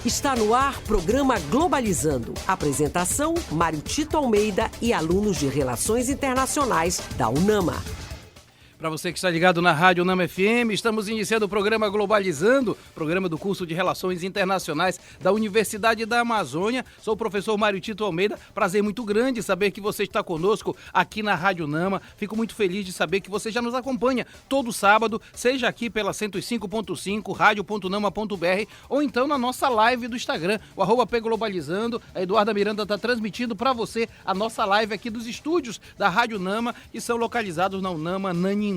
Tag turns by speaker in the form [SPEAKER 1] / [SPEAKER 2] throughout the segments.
[SPEAKER 1] Está no ar programa Globalizando. Apresentação, Mário Tito Almeida e alunos de Relações Internacionais da UNAMA.
[SPEAKER 2] Para você que está ligado na Rádio UNAMA FM, estamos iniciando o programa Globalizando, programa do curso de Relações Internacionais da Universidade da Amazônia. Sou o professor Mário Tito Almeida. Prazer muito grande saber que você está conosco aqui na Rádio UNAMA. Fico muito feliz de saber que você já nos acompanha todo sábado, seja aqui pela 105.5, radio.unama.br, ou então na nossa live do Instagram, o @pglobalizando. A Eduarda Miranda está transmitindo para você a nossa live aqui dos estúdios da Rádio UNAMA, que são localizados na UNAMA Nanindeua.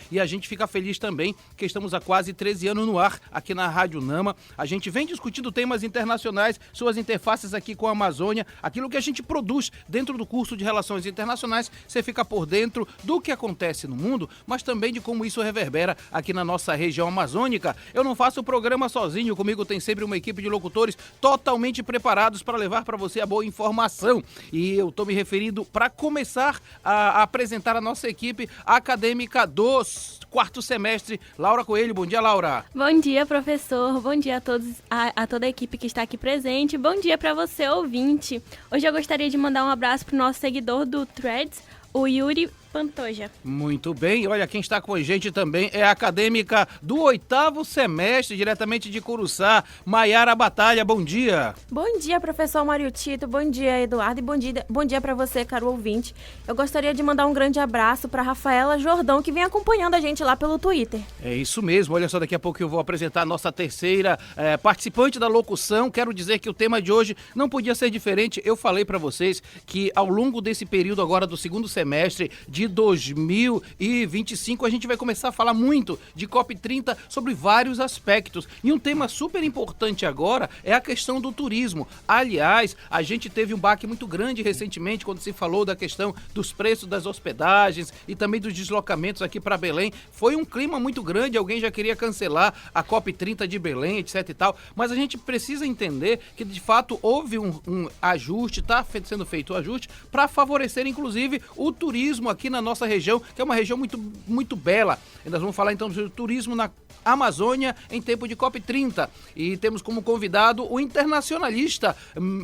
[SPEAKER 2] E a gente fica feliz também que estamos há quase 13 anos no ar aqui na Rádio UNAMA. A gente vem discutindo temas internacionais, suas interfaces aqui com a Amazônia, aquilo que a gente produz dentro do curso de Relações Internacionais. Você fica por dentro do que acontece no mundo, mas também de como isso reverbera aqui na nossa região amazônica. Eu não faço o programa sozinho, comigo tem sempre uma equipe de locutores totalmente preparados para levar para você a boa informação. E eu estou me referindo, para começar a apresentar a nossa equipe acadêmica do quarto semestre, Laura Coelho. Bom dia, Laura.
[SPEAKER 3] Bom dia, professor. Bom dia a todos, a toda a equipe que está aqui presente. Bom dia para você, ouvinte. Hoje eu gostaria de mandar um abraço para o nosso seguidor do Threads, o Yuri Pantoja.
[SPEAKER 2] Muito bem, olha, quem está com a gente também é a acadêmica do 8º semestre, diretamente de Curuçá, Maiara Batalha. Bom dia.
[SPEAKER 4] Bom dia, professor Mário Tito, bom dia, Eduardo, e bom dia para você, caro ouvinte. Eu gostaria de mandar um grande abraço para Rafaela Jordão, que vem acompanhando a gente lá pelo Twitter.
[SPEAKER 2] É isso mesmo, olha só, daqui a pouco eu vou apresentar a nossa terceira participante da locução. Quero dizer que o tema de hoje não podia ser diferente. Eu falei para vocês que ao longo desse período agora do 2º semestre de 2025, a gente vai começar a falar muito de COP30 sobre vários aspectos. E um tema super importante agora é a questão do turismo. Aliás, a gente teve um baque muito grande recentemente quando se falou da questão dos preços das hospedagens e também dos deslocamentos aqui para Belém. Foi um clima muito grande, alguém já queria cancelar a COP30 de Belém, etc e tal. Mas a gente precisa entender que de fato houve um ajuste, está sendo feito o ajuste para favorecer inclusive o turismo aqui na nossa região, que é uma região muito, muito bela. E nós vamos falar então sobre turismo na Amazônia em tempo de COP30. E temos como convidado o internacionalista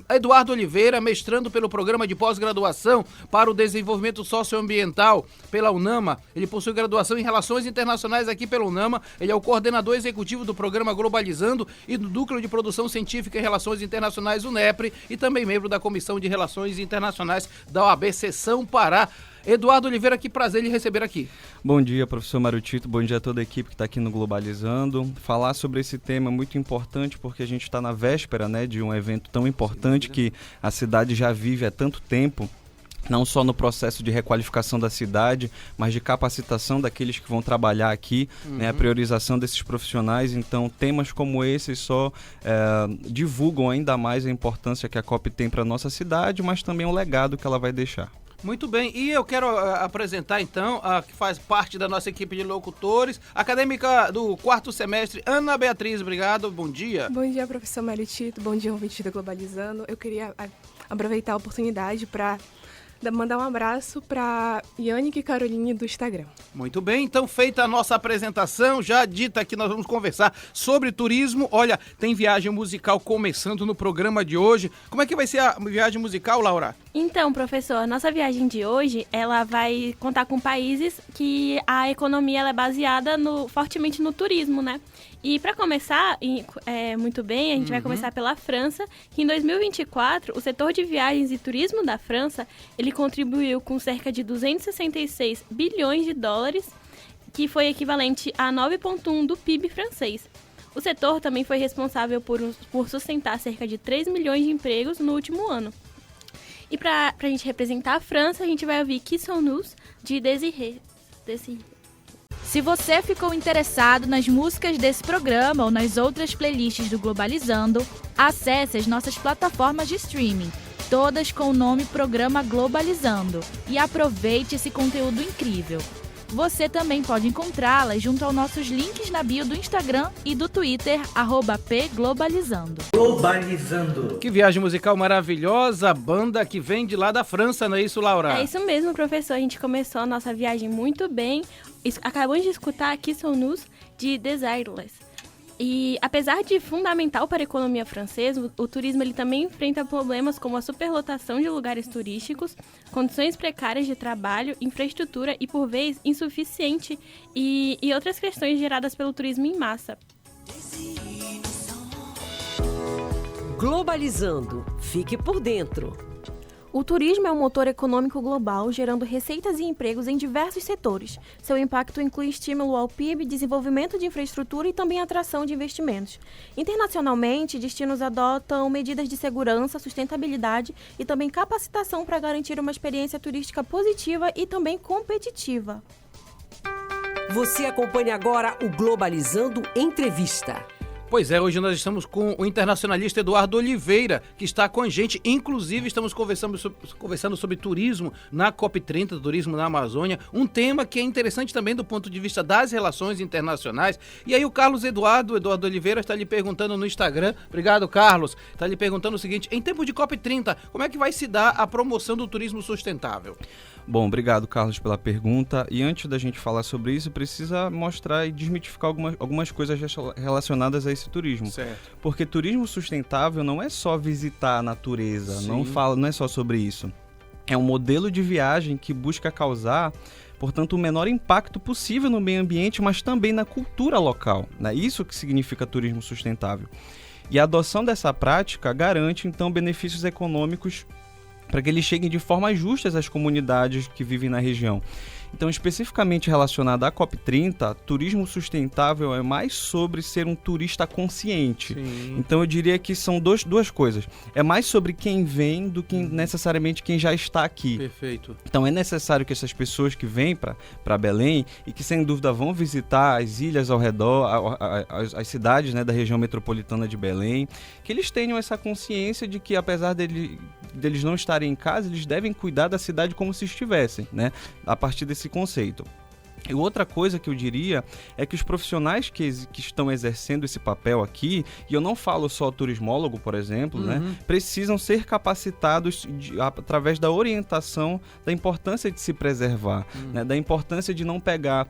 [SPEAKER 2] Eduardo Oliveira, mestrando pelo Programa de Pós-Graduação para o Desenvolvimento Socioambiental pela UNAMA. Ele possui graduação em Relações Internacionais aqui pela UNAMA. Ele é o coordenador executivo do Programa Globalizando e do Núcleo de Produção Científica em Relações Internacionais UNEPRE e também membro da Comissão de Relações Internacionais da OAB Seção Pará. Eduardo Oliveira, que prazer lhe receber aqui.
[SPEAKER 5] Bom dia, professor Mário Tito, bom dia a toda a equipe que está aqui no Globalizando. Falar sobre esse tema é muito importante porque a gente está na véspera, né, de um evento tão importante que a cidade já vive há tanto tempo, não só no processo de requalificação da cidade, mas de capacitação daqueles que vão trabalhar aqui, né, a priorização desses profissionais. Então, temas como esses só divulgam ainda mais a importância que a COP tem para a nossa cidade, mas também o legado que ela vai deixar.
[SPEAKER 2] Muito bem, e eu quero apresentar então a que faz parte da nossa equipe de locutores, acadêmica do 4º semestre, Ana Beatriz. Obrigado, bom dia.
[SPEAKER 6] Bom dia, professor Mário Tito, bom dia, ouvinte da Globalizando. Eu queria aproveitar a oportunidade para mandar um abraço para Yannick e Caroline do Instagram.
[SPEAKER 2] Muito bem, então feita a nossa apresentação, já dita que nós vamos conversar sobre turismo. Olha, tem viagem musical começando no programa de hoje. Como é que vai ser a viagem musical, Laura?
[SPEAKER 3] Então, professor, nossa viagem de hoje, ela vai contar com países que a economia ela é baseada fortemente no turismo, né? E para começar, muito bem, a gente vai começar pela França, que em 2024, o setor de viagens e turismo da França, ele contribuiu com cerca de 266 bilhões de dólares, que foi equivalente a 9,1% do PIB francês. O setor também foi responsável por sustentar cerca de 3 milhões de empregos no último ano. E para a gente representar a França, a gente vai ouvir Qui Sont-nous, de Désiré.
[SPEAKER 7] Se você ficou interessado nas músicas desse programa ou nas outras playlists do Globalizando, acesse as nossas plataformas de streaming, todas com o nome Programa Globalizando, e aproveite esse conteúdo incrível. Você também pode encontrá-las junto aos nossos links na bio do Instagram e do Twitter, @pglobalizando.
[SPEAKER 2] Globalizando. Que viagem musical maravilhosa, banda que vem de lá da França, não é isso, Laura?
[SPEAKER 3] É isso mesmo, professor. A gente começou a nossa viagem muito bem. Acabamos de escutar Qui Sont-nous, de Desireless. E apesar de fundamental para a economia francesa, o turismo ele também enfrenta problemas como a superlotação de lugares turísticos, condições precárias de trabalho, infraestrutura e, por vezes, insuficiente e outras questões geradas pelo turismo em massa.
[SPEAKER 1] Globalizando. Fique por dentro.
[SPEAKER 4] O turismo é um motor econômico global, gerando receitas e empregos em diversos setores. Seu impacto inclui estímulo ao PIB, desenvolvimento de infraestrutura e também atração de investimentos. Internacionalmente, destinos adotam medidas de segurança, sustentabilidade e também capacitação para garantir uma experiência turística positiva e também competitiva.
[SPEAKER 1] Você acompanha agora o Globalizando Entrevista.
[SPEAKER 2] Pois é, hoje nós estamos com o internacionalista Eduardo Oliveira, que está com a gente. Inclusive, estamos conversando sobre turismo na COP30, turismo na Amazônia, um tema que é interessante também do ponto de vista das relações internacionais. E aí o Carlos Eduardo Oliveira está lhe perguntando no Instagram, obrigado Carlos, está lhe perguntando o seguinte, em tempo de COP30, como é que vai se dar a promoção do turismo sustentável?
[SPEAKER 5] Bom, obrigado, Carlos, pela pergunta. E antes da gente falar sobre isso, precisa mostrar e desmitificar algumas coisas relacionadas a esse turismo.
[SPEAKER 2] Certo.
[SPEAKER 5] Porque turismo sustentável não é só visitar a natureza, não é só sobre isso. É um modelo de viagem que busca causar, portanto, o menor impacto possível no meio ambiente, mas também na cultura local. Né? Isso que significa turismo sustentável. E a adoção dessa prática garante, então, benefícios econômicos para que eles cheguem de forma justa às comunidades que vivem na região. Então, especificamente relacionado à COP30, turismo sustentável é mais sobre ser um turista consciente.
[SPEAKER 2] Sim.
[SPEAKER 5] Então, eu diria que são duas coisas. É mais sobre quem vem do que necessariamente quem já está aqui.
[SPEAKER 2] Perfeito.
[SPEAKER 5] Então, é necessário que essas pessoas que vêm para Belém e que, sem dúvida, vão visitar as ilhas ao redor, as cidades, né, da região metropolitana de Belém, que eles tenham essa consciência de que, apesar deles não estarem em casa, eles devem cuidar da cidade como se estivessem, né? A partir desse conceito. E outra coisa que eu diria é que os profissionais que estão exercendo esse papel aqui, e eu não falo só turismólogo, por exemplo, né, precisam ser capacitados através da orientação da importância de se preservar, né, da importância de não pegar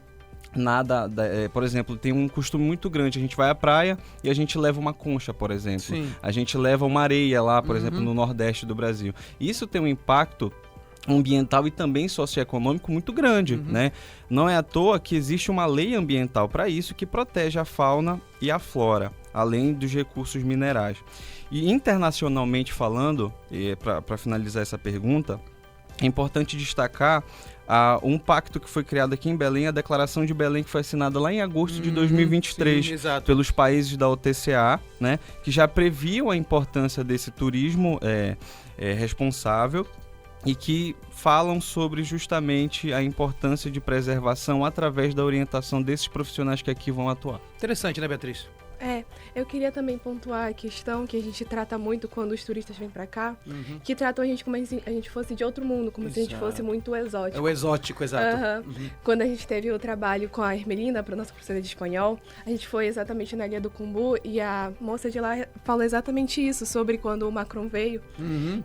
[SPEAKER 5] nada, por exemplo, tem um costume muito grande, a gente vai à praia e a gente leva uma concha, por exemplo.
[SPEAKER 2] Sim.
[SPEAKER 5] A gente leva uma areia lá, por exemplo, no Nordeste do Brasil. Isso tem um impacto ambiental e também socioeconômico muito grande, né? Não é à toa que existe uma lei ambiental para isso que protege a fauna e a flora, além dos recursos minerais. E internacionalmente falando, para finalizar essa pergunta, é importante destacar um pacto que foi criado aqui em Belém, a Declaração de Belém, que foi assinada lá em agosto de 2023
[SPEAKER 2] sim,
[SPEAKER 5] pelos países da OTCA, né, que já previam a importância desse turismo responsável e que falam sobre justamente a importância de preservação através da orientação desses profissionais que aqui vão atuar.
[SPEAKER 2] Interessante, né, Beatriz?
[SPEAKER 6] Eu queria também pontuar a questão que a gente trata muito quando os turistas vêm pra cá, que tratam a gente como se a gente fosse de outro mundo, como se a gente fosse muito exótico.
[SPEAKER 2] É o exótico, exato.
[SPEAKER 6] Quando a gente teve o trabalho com a Hermelina, para nossa professora de espanhol, a gente foi exatamente na Ilha do Cumbu e a moça de lá falou exatamente isso, sobre quando o Macron veio.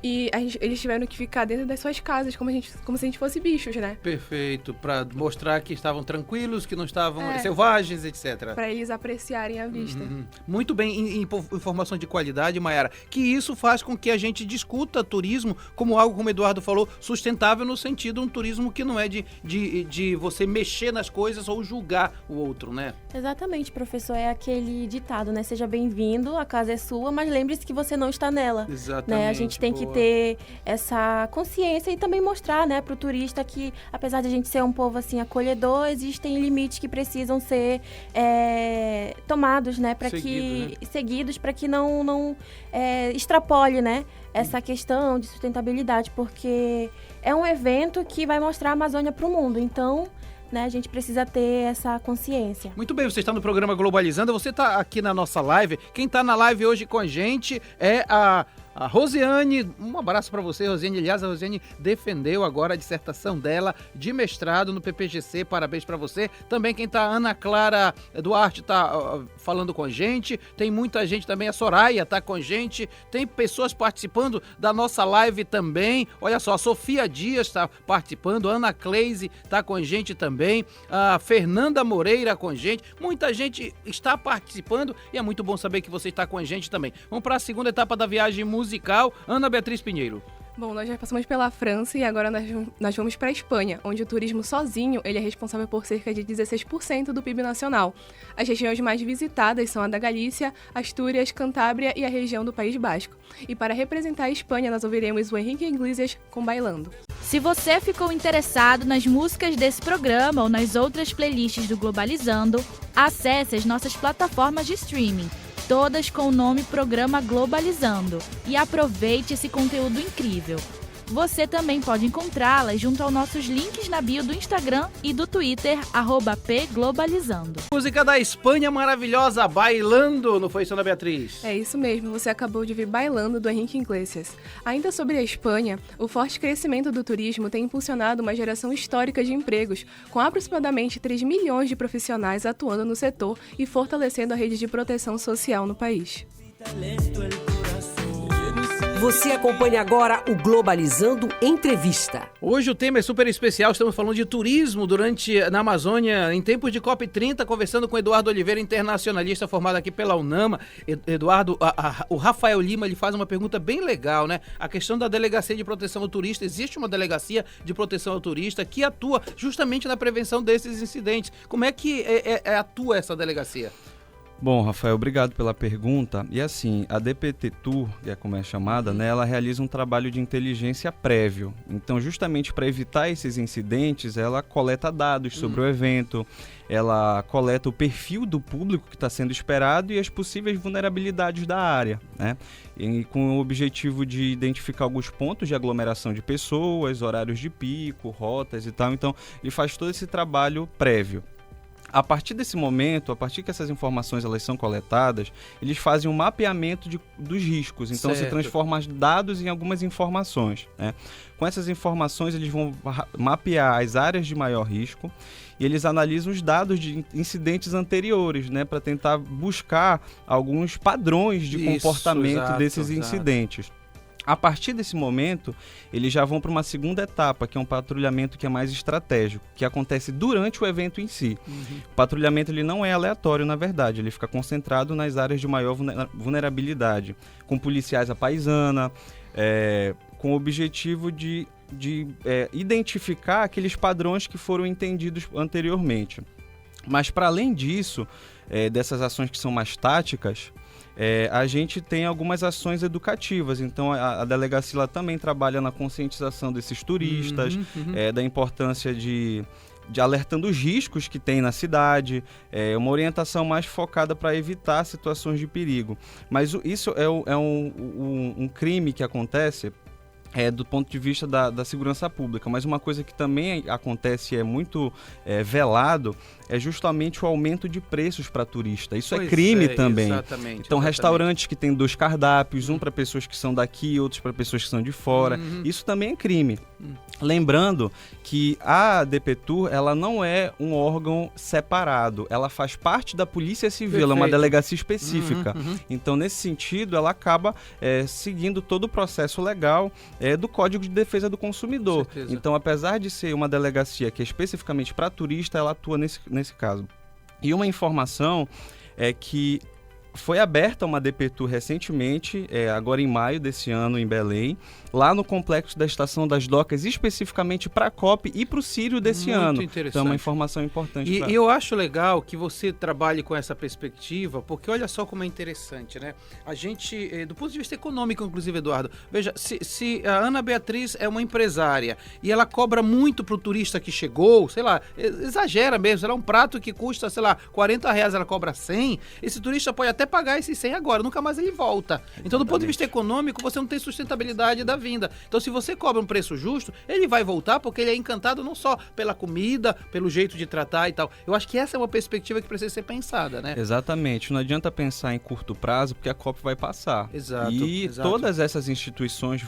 [SPEAKER 6] E eles tiveram que ficar dentro das suas casas, como se a gente fosse bichos, né?
[SPEAKER 2] Perfeito, para mostrar que estavam tranquilos, que não estavam selvagens, etc.
[SPEAKER 6] Para eles apreciarem a vista.
[SPEAKER 2] Muito bem, informação de qualidade, Mayara, que isso faz com que a gente discuta turismo como algo, como o Eduardo falou, sustentável no sentido um turismo que não é de você mexer nas coisas ou julgar o outro, né?
[SPEAKER 4] Exatamente, professor, é aquele ditado, né? Seja bem-vindo, a casa é sua, mas lembre-se que você não está nela.
[SPEAKER 2] Exatamente.
[SPEAKER 4] Né? A gente tem que ter essa consciência e também mostrar, né, para o turista que, apesar de a gente ser um povo assim acolhedor, existem limites que precisam ser tomados, né, para que seguidos, para que não extrapole, né, essa questão de sustentabilidade, porque é um evento que vai mostrar a Amazônia para o mundo. Então, né, a gente precisa ter essa consciência.
[SPEAKER 2] Muito bem, você está no programa Globalizando, você está aqui na nossa live. Quem está na live hoje com a gente é a Rosiane. Um abraço para você, Rosiane. Aliás, a Rosiane defendeu agora a dissertação dela de mestrado no PPGC. Parabéns para você. Também quem está, Ana Clara Duarte, está falando com a gente, tem muita gente também, a Soraya tá com a gente, tem pessoas participando da nossa live também. Olha só, a Sofia Dias está participando, a Ana Cleise tá com a gente também, a Fernanda Moreira com a gente, muita gente está participando e é muito bom saber que você está com a gente também. Vamos para a segunda etapa da viagem musical, Ana Beatriz Pinheiro.
[SPEAKER 6] Bom, nós já passamos pela França e agora nós vamos para a Espanha, onde o turismo sozinho ele é responsável por cerca de 16% do PIB nacional. As regiões mais visitadas são a da Galícia, Astúrias, Cantábria e a região do País Basco. E para representar a Espanha, nós ouviremos o Henrique Iglesias com Bailando.
[SPEAKER 7] Se você ficou interessado nas músicas desse programa ou nas outras playlists do Globalizando, acesse as nossas plataformas de streaming, todas com o nome Programa Globalizando, e aproveite esse conteúdo incrível. Você também pode encontrá-las junto aos nossos links na bio do Instagram e do Twitter, @pglobalizando.
[SPEAKER 2] Música da Espanha maravilhosa, Bailando, não foi isso, Ana Beatriz?
[SPEAKER 6] É isso mesmo, você acabou de ouvir Bailando, do Henrique Iglesias. Ainda sobre a Espanha, o forte crescimento do turismo tem impulsionado uma geração histórica de empregos, com aproximadamente 3 milhões de profissionais atuando no setor e fortalecendo a rede de proteção social no país.
[SPEAKER 1] Você acompanha agora o Globalizando Entrevista.
[SPEAKER 2] Hoje o tema é super especial, estamos falando de turismo na Amazônia, em tempos de COP30, conversando com Eduardo Oliveira, internacionalista formado aqui pela UNAMA. Eduardo, o Rafael Lima, ele faz uma pergunta bem legal, né? A questão da Delegacia de Proteção ao Turista. Existe uma Delegacia de Proteção ao Turista que atua justamente na prevenção desses incidentes. Como é que atua essa delegacia?
[SPEAKER 5] Bom, Rafael, obrigado pela pergunta. E assim, a DPT Tour, que é como é chamada, né, ela realiza um trabalho de inteligência prévio. Então, justamente para evitar esses incidentes, ela coleta dados sobre o evento, ela coleta o perfil do público que está sendo esperado e as possíveis vulnerabilidades da área, né? E com o objetivo de identificar alguns pontos de aglomeração de pessoas, horários de pico, rotas e tal. Então, ele faz todo esse trabalho prévio. A partir desse momento, a partir que essas informações elas são coletadas, eles fazem um mapeamento dos riscos. Então, se transforma os dados em algumas informações, né? Com essas informações, eles vão mapear as áreas de maior risco e eles analisam os dados de incidentes anteriores, né, para tentar buscar alguns padrões de comportamento desses incidentes. A partir desse momento, eles já vão para uma segunda etapa, que é um patrulhamento que é mais estratégico, que acontece durante o evento em si. O patrulhamento ele não é aleatório, na verdade, ele fica concentrado nas áreas de maior vulnerabilidade, com policiais à paisana, com o objetivo de identificar aqueles padrões que foram entendidos anteriormente. Mas, para além disso, dessas ações que são mais táticas, a gente tem algumas ações educativas. Então a delegacia ela também trabalha na conscientização desses turistas, da importância de alertando os riscos que tem na cidade, uma orientação mais focada para evitar situações de perigo. Mas isso é um crime que acontece do ponto de vista da segurança pública, mas uma coisa que também acontece e é muito velado é justamente o aumento de preços para turista. Isso é crime também. Então, restaurantes que têm 2 cardápios, um para pessoas que são daqui, outros para pessoas que são de fora, isso também é crime. Lembrando que a DPTUR, ela não é um órgão separado, ela faz parte da Polícia Civil, ela é uma delegacia específica. Então, nesse sentido, ela acaba seguindo todo o processo legal do Código de Defesa do Consumidor. Então, apesar de ser uma delegacia que é especificamente para turista, ela atua nesse caso. E uma informação é que foi aberta uma DPTUR recentemente, agora em maio desse ano, em Belém, lá no complexo da Estação das Docas, especificamente para a COP e para o Círio desse ano.
[SPEAKER 2] Muito interessante.
[SPEAKER 5] Então é uma informação importante.
[SPEAKER 2] E eu acho legal que você trabalhe com essa perspectiva, porque olha só como é interessante, né? A gente, do ponto de vista econômico, inclusive, Eduardo, veja, se a Ana Beatriz é uma empresária e ela cobra muito para o turista que chegou, sei lá, exagera mesmo, sei lá, um prato que custa, sei lá, R$40, ela cobra 100, esse turista pode até pagar esses 100 agora, nunca mais ele volta. Então, do ponto de vista econômico, você não tem sustentabilidade da vinda. Então, se você cobra um preço justo, ele vai voltar porque ele é encantado não só pela comida, pelo jeito de tratar e tal. Eu acho que essa é uma perspectiva que precisa ser pensada, né?
[SPEAKER 5] Exatamente. Não adianta pensar em curto prazo porque a COP vai passar.
[SPEAKER 2] Exato.
[SPEAKER 5] E todas essas instituições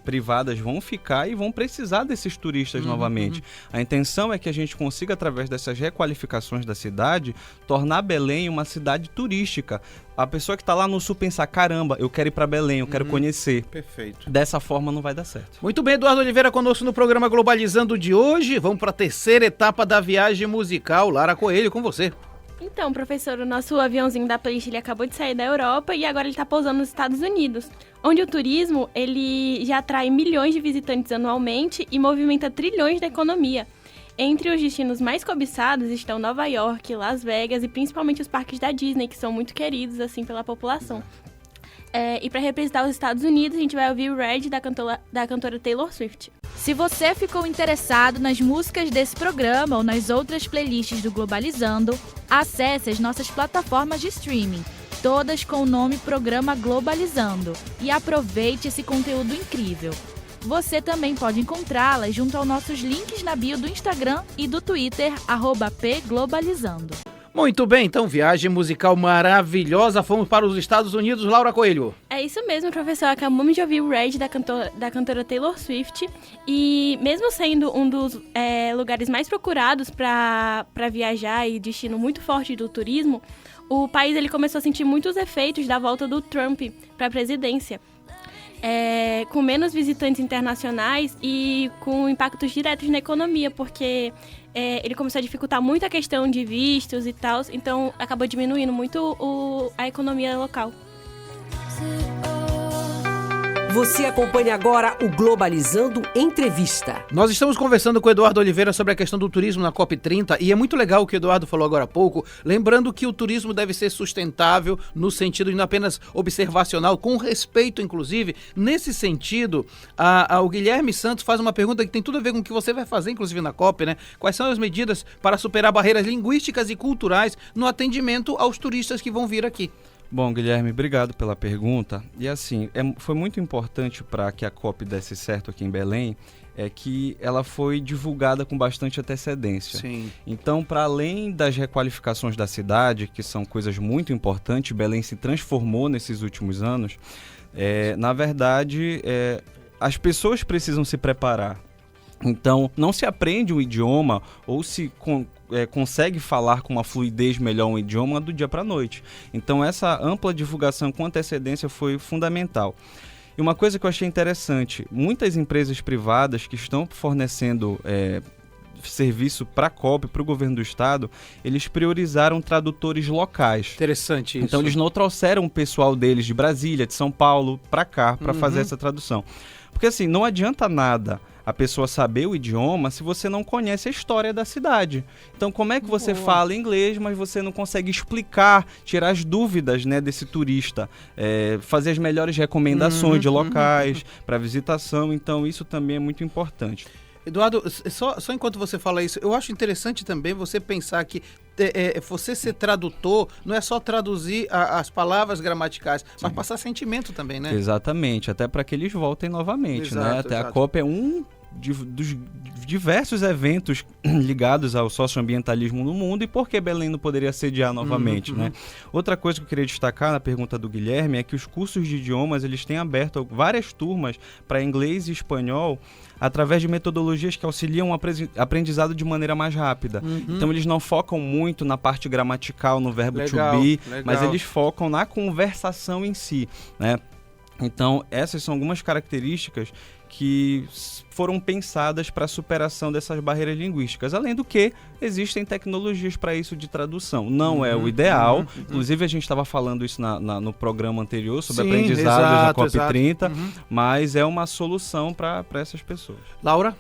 [SPEAKER 5] privadas vão ficar e vão precisar desses turistas novamente. A intenção é que a gente consiga, através dessas requalificações da cidade, tornar Belém uma cidade turística. A pessoa que está lá no sul pensar, caramba, eu quero ir para Belém, eu quero conhecer.
[SPEAKER 2] Perfeito.
[SPEAKER 5] Dessa forma não vai dar certo.
[SPEAKER 2] Muito bem, Eduardo Oliveira conosco no programa Globalizando de hoje. Vamos para a terceira etapa da viagem musical. Lara Coelho, com você.
[SPEAKER 3] Então, professor, o nosso aviãozinho da playlist ele acabou de sair da Europa e agora ele está pousando nos Estados Unidos, onde o turismo ele já atrai milhões de visitantes anualmente e movimenta trilhões da economia. Entre os destinos mais cobiçados estão Nova York, Las Vegas e principalmente os parques da Disney, que são muito queridos assim pela população. E para representar os Estados Unidos, a gente vai ouvir o Red da cantora Taylor Swift.
[SPEAKER 7] Se você ficou interessado nas músicas desse programa ou nas outras playlists do Globalizando, acesse as nossas plataformas de streaming, todas com o nome Programa Globalizando, e aproveite esse conteúdo incrível. Você também pode encontrá-las junto aos nossos links na bio do Instagram e do Twitter, @pglobalizando.
[SPEAKER 2] Muito bem, então, viagem musical maravilhosa. Fomos para os Estados Unidos. Laura Coelho.
[SPEAKER 3] É isso mesmo, professor. Acabamos de ouvir o Red da cantora Taylor Swift. E mesmo sendo um dos lugares mais procurados para viajar e destino muito forte do turismo, o país ele começou a sentir muitos efeitos da volta do Trump para a presidência. Com menos visitantes internacionais e com impactos diretos na economia, porque ele começou a dificultar muito a questão de vistos e tal, então acabou diminuindo muito a economia local.
[SPEAKER 1] Você acompanha agora o Globalizando Entrevista.
[SPEAKER 2] Nós estamos conversando com o Eduardo Oliveira sobre a questão do turismo na COP30 e é muito legal o que o Eduardo falou agora há pouco, lembrando que o turismo deve ser sustentável no sentido de não apenas observacional, com respeito, inclusive. Nesse sentido, o Guilherme Santos faz uma pergunta que tem tudo a ver com o que você vai fazer, inclusive na COP, né? Quais são as medidas para superar barreiras linguísticas e culturais no atendimento aos turistas que vão vir aqui?
[SPEAKER 5] Bom, Guilherme, obrigado pela pergunta. E assim, foi muito importante para que a COP desse certo aqui em Belém, que ela foi divulgada com bastante antecedência.
[SPEAKER 2] Sim.
[SPEAKER 5] Então, para além das requalificações da cidade, que são coisas muito importantes, Belém se transformou nesses últimos anos, na verdade, as pessoas precisam se preparar. Então, não se aprende um idioma ou se consegue falar com uma fluidez melhor um idioma do dia para a noite. Então, essa ampla divulgação com antecedência foi fundamental. E uma coisa que eu achei interessante, muitas empresas privadas que estão fornecendo serviço para a COP, para o governo do estado, eles priorizaram tradutores locais.
[SPEAKER 2] Interessante isso.
[SPEAKER 5] Então, eles não trouxeram o pessoal deles de Brasília, de São Paulo, para cá, para fazer essa tradução. Porque assim, não adianta nada a pessoa saber o idioma se você não conhece a história da cidade. Então, como é que você fala inglês, mas você não consegue explicar, tirar as dúvidas, né, desse turista, fazer as melhores recomendações de locais para visitação? Então, isso também é muito importante.
[SPEAKER 2] Eduardo, só enquanto você fala isso, eu acho interessante também você pensar que você ser tradutor não é só traduzir as palavras gramaticais, mas passar sentimento também, né?
[SPEAKER 5] Exatamente, até para que eles voltem novamente,
[SPEAKER 2] exato,
[SPEAKER 5] né? Até
[SPEAKER 2] exato.
[SPEAKER 5] A COP é um dos diversos eventos ligados ao socioambientalismo no mundo, e por que Belém não poderia sediar novamente, né? Outra coisa que eu queria destacar na pergunta do Guilherme é que os cursos de idiomas, eles têm aberto várias turmas para inglês e espanhol através de metodologias que auxiliam o aprendizado de maneira mais rápida. Então, eles não focam muito na parte gramatical, no verbo
[SPEAKER 2] Legal,
[SPEAKER 5] to be,
[SPEAKER 2] legal.
[SPEAKER 5] mas eles focam na conversação em si, né? Então, essas são algumas características que foram pensadas para a superação dessas barreiras linguísticas. Além do que, existem tecnologias para isso de tradução. Não é o ideal. Inclusive, a gente estava falando isso no programa anterior sobre aprendizados na COP30, mas é uma solução para essas pessoas.
[SPEAKER 2] Laura?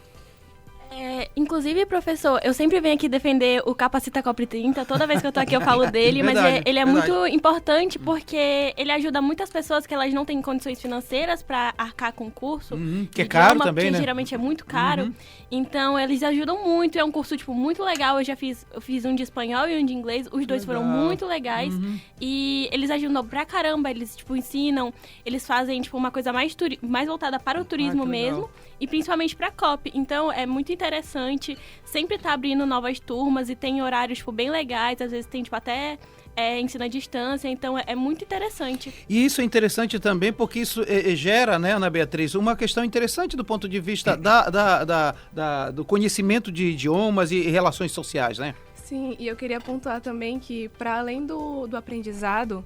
[SPEAKER 3] Inclusive, professor, eu sempre venho aqui defender o Capacita COP30, toda vez que eu tô aqui eu falo dele,
[SPEAKER 2] Verdade,
[SPEAKER 3] mas ele é
[SPEAKER 2] verdade.
[SPEAKER 3] muito importante porque ele ajuda muitas pessoas que elas não têm condições financeiras para arcar com o curso.
[SPEAKER 2] Que é caro
[SPEAKER 3] idioma,
[SPEAKER 2] também,
[SPEAKER 3] que
[SPEAKER 2] né?
[SPEAKER 3] geralmente é muito caro. Então, eles ajudam muito, é um curso, muito legal. Eu fiz um de espanhol e um de inglês, os dois foram muito legais. E eles ajudam pra caramba, eles, ensinam, eles fazem, uma coisa mais voltada para o turismo
[SPEAKER 2] que legal.
[SPEAKER 3] mesmo. E principalmente pra COP. Então, é muito interessante. Sempre tá abrindo novas turmas e tem horários, bem legais. Às vezes tem, até ensino à distância, então é muito interessante.
[SPEAKER 2] E isso é interessante também porque isso gera, né, Ana Beatriz, uma questão interessante do ponto de vista do conhecimento de idiomas e relações sociais, né?
[SPEAKER 6] Sim, e eu queria pontuar também que, para além do aprendizado,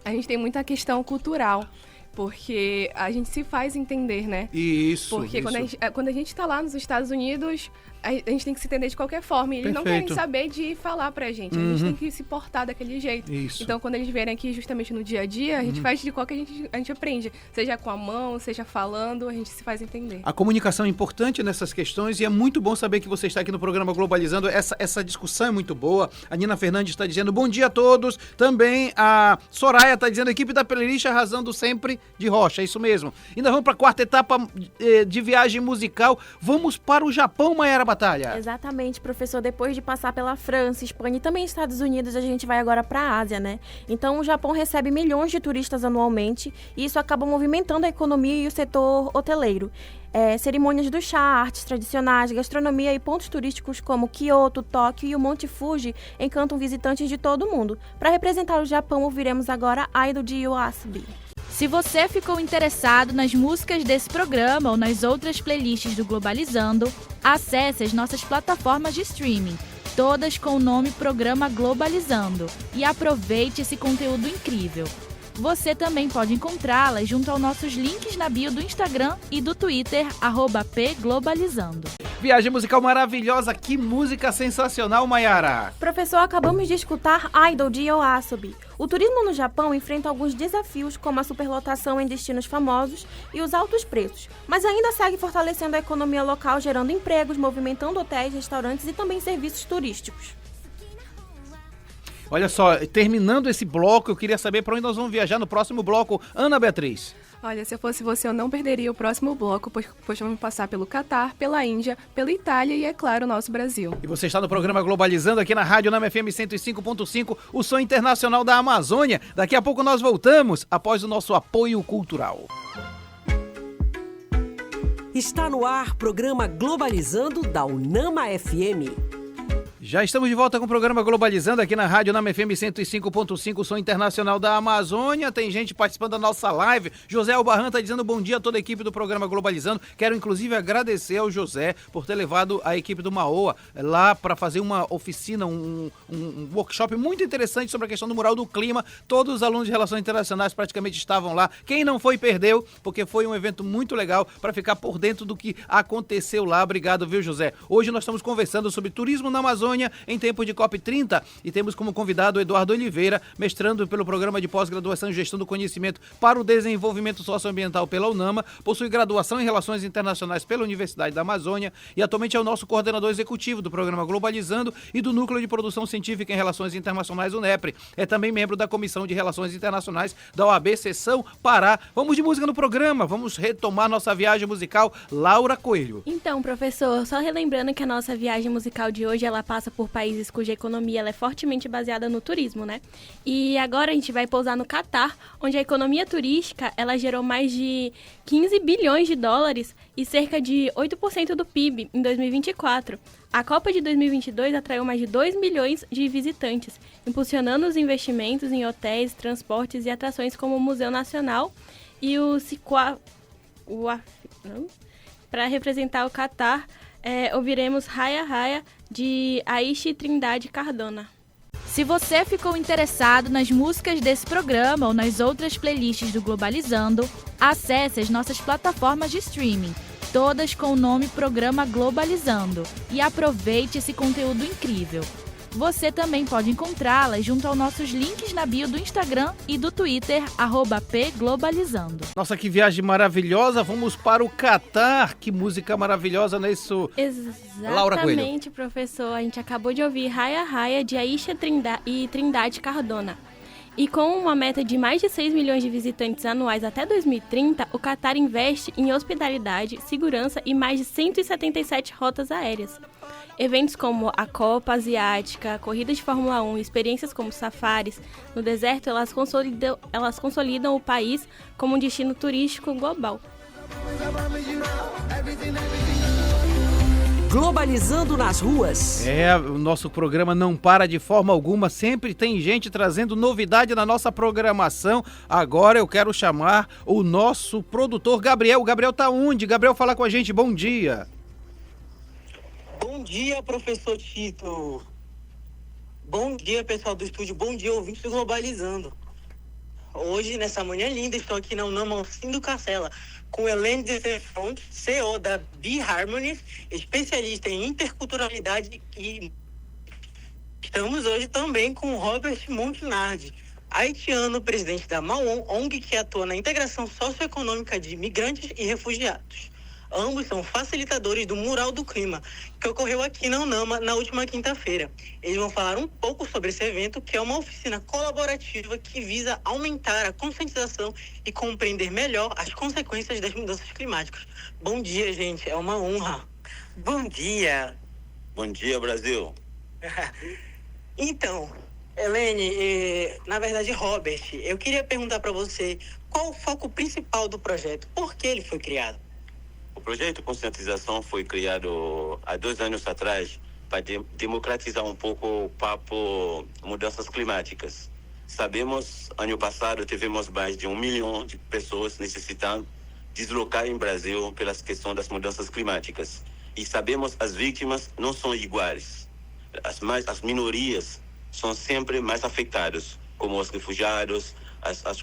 [SPEAKER 6] a gente tem muita questão cultural. Porque a gente se faz entender, né?
[SPEAKER 2] Isso.
[SPEAKER 6] Porque quando a gente está lá nos Estados Unidos, a gente tem que se entender de qualquer forma. E eles não querem saber de falar pra gente. A gente tem que se portar daquele jeito.
[SPEAKER 2] Isso.
[SPEAKER 6] Então, quando eles vierem aqui justamente no dia a dia, a gente faz de qualquer a gente aprende. Seja com a mão, seja falando, a gente se faz entender.
[SPEAKER 2] A comunicação é importante nessas questões e é muito bom saber que você está aqui no programa Globalizando. Essa discussão é muito boa. A Nina Fernandes está dizendo bom dia a todos. Também a Soraya está dizendo equipe da playlist arrasando sempre de rocha. É isso mesmo. Ainda vamos para a quarta etapa de viagem musical. Vamos para o Japão, Mayara Batalha.
[SPEAKER 4] Exatamente, professor. Depois de passar pela França, Espanha e também Estados Unidos, a gente vai agora para a Ásia, né? Então, o Japão recebe milhões de turistas anualmente e isso acaba movimentando a economia e o setor hoteleiro. Cerimônias do chá, artes tradicionais, gastronomia e pontos turísticos como Kyoto, Tóquio e o Monte Fuji encantam visitantes de todo o mundo. Para representar o Japão, ouviremos agora Idol de Yoasobi.
[SPEAKER 7] Se você ficou interessado nas músicas desse programa ou nas outras playlists do Globalizando, acesse as nossas plataformas de streaming, todas com o nome Programa Globalizando, e aproveite esse conteúdo incrível. Você também pode encontrá-las junto aos nossos links na bio do Instagram e do Twitter, @pglobalizando.
[SPEAKER 2] Viagem musical maravilhosa, que música sensacional, Mayara!
[SPEAKER 4] Professor, acabamos de escutar Idol de Yoasobi. O turismo no Japão enfrenta alguns desafios, como a superlotação em destinos famosos e os altos preços, mas ainda segue fortalecendo a economia local, gerando empregos, movimentando hotéis, restaurantes e também serviços turísticos.
[SPEAKER 2] Olha só, terminando esse bloco, eu queria saber para onde nós vamos viajar no próximo bloco. Ana Beatriz.
[SPEAKER 6] Olha, se eu fosse você, eu não perderia o próximo bloco, pois vamos passar pelo Catar, pela Índia, pela Itália e, é claro, o nosso Brasil.
[SPEAKER 2] E você está no programa Globalizando aqui na Rádio Nama FM 105.5, o som internacional da Amazônia. Daqui a pouco nós voltamos, após o nosso apoio cultural.
[SPEAKER 1] Está no ar, programa Globalizando da Unama FM.
[SPEAKER 2] Já estamos de volta com o programa Globalizando aqui na Rádio Nama FM 105.5, som internacional da Amazônia. Tem gente participando da nossa live. José Albarran está dizendo bom dia a toda a equipe do programa Globalizando. Quero inclusive agradecer ao José por ter levado a equipe do Maoa lá para fazer uma oficina, um workshop muito interessante sobre a questão do mural do clima. Todos os alunos de Relações Internacionais praticamente estavam lá. Quem não foi, perdeu, porque foi um evento muito legal para ficar por dentro do que aconteceu lá. Obrigado, viu, José? Hoje nós estamos conversando sobre turismo na Amazônia em tempo de COP30 e temos como convidado o Eduardo Oliveira, mestrando pelo Programa de Pós-Graduação em Gestão do Conhecimento para o Desenvolvimento Socioambiental pela UNAMA, possui graduação em Relações Internacionais pela Universidade da Amazônia e atualmente é o nosso coordenador executivo do Programa Globalizando e do Núcleo de Produção Científica em Relações Internacionais UNEPRE. É também membro da Comissão de Relações Internacionais da OAB Seção Pará. Vamos de música no programa, vamos retomar nossa viagem musical. Laura Coelho.
[SPEAKER 3] Então, professor, só relembrando que a nossa viagem musical de hoje, ela passa por países cuja economia ela é fortemente baseada no turismo, né? E agora a gente vai pousar no Catar, onde a economia turística, ela gerou mais de 15 bilhões de dólares e cerca de 8% do PIB em 2024. A Copa de 2022 atraiu mais de 2 milhões de visitantes, impulsionando os investimentos em hotéis, transportes e atrações como o Museu Nacional e o para representar o Catar, ouviremos Raya Raya de Aishi Trindade Cardona.
[SPEAKER 7] Se você ficou interessado nas músicas desse programa ou nas outras playlists do Globalizando, acesse as nossas plataformas de streaming, todas com o nome Programa Globalizando, e aproveite esse conteúdo incrível. Você também pode encontrá-las junto aos nossos links na bio do Instagram e do Twitter, @pglobalizando.
[SPEAKER 2] Nossa, que viagem maravilhosa! Vamos para o Catar. Que música maravilhosa, não é isso? Laura Coelho.
[SPEAKER 3] Exatamente, professor. A gente acabou de ouvir Raya Raya de Aisha Trindade Cardona. E com uma meta de mais de 6 milhões de visitantes anuais até 2030, o Catar investe em hospitalidade, segurança e mais de 177 rotas aéreas. Eventos como a Copa Asiática, corrida de Fórmula 1, experiências como safaris no deserto, elas consolidam o país como um destino turístico global.
[SPEAKER 1] Globalizando nas ruas.
[SPEAKER 2] O nosso programa não para de forma alguma, sempre tem gente trazendo novidade na nossa programação. Agora eu quero chamar o nosso produtor Gabriel. O Gabriel tá onde? Gabriel, fala com a gente, bom dia.
[SPEAKER 8] Bom dia, professor Tito. Bom dia, pessoal do estúdio. Bom dia, ouvintes do Globalizando. Hoje, nessa manhã linda, estou aqui na UNAM Alcindo Cacela, com Helene Desefront, CEO da B-Harmony, especialista em interculturalidade, e estamos hoje também com Robert Montinardi, haitiano, presidente da MAON, ONG que atua na integração socioeconômica de imigrantes e refugiados. Ambos são facilitadores do Mural do Clima, que ocorreu aqui na UNAMA na última quinta-feira. Eles vão falar um pouco sobre esse evento, que é uma oficina colaborativa que visa aumentar a conscientização e compreender melhor as consequências das mudanças climáticas. Bom dia, gente. É uma honra. Bom dia.
[SPEAKER 9] Bom dia, Brasil.
[SPEAKER 8] Então, Helene, na verdade, Robert, eu queria perguntar para você qual o foco principal do projeto, por que ele foi criado?
[SPEAKER 9] O projeto de conscientização foi criado há 2 anos atrás para democratizar um pouco o papo mudanças climáticas. Sabemos, ano passado, tivemos mais de 1 milhão de pessoas necessitando deslocar em Brasil pelas questões das mudanças climáticas. E sabemos as vítimas não são iguais. As minorias são sempre mais afetadas, como os refugiados, as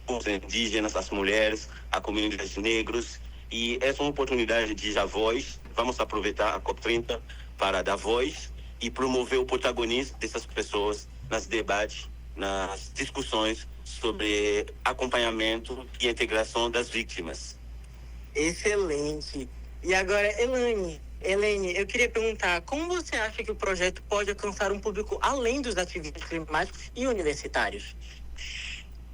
[SPEAKER 9] povos indígenas, as mulheres, a comunidade negros. E essa é uma oportunidade de dar voz. Vamos aproveitar a COP30 para dar voz e promover o protagonismo dessas pessoas nos debates, nas discussões sobre acompanhamento e integração das vítimas.
[SPEAKER 8] Excelente. E agora, Helene, eu queria perguntar, como você acha que o projeto pode alcançar um público além dos ativistas climáticos e universitários?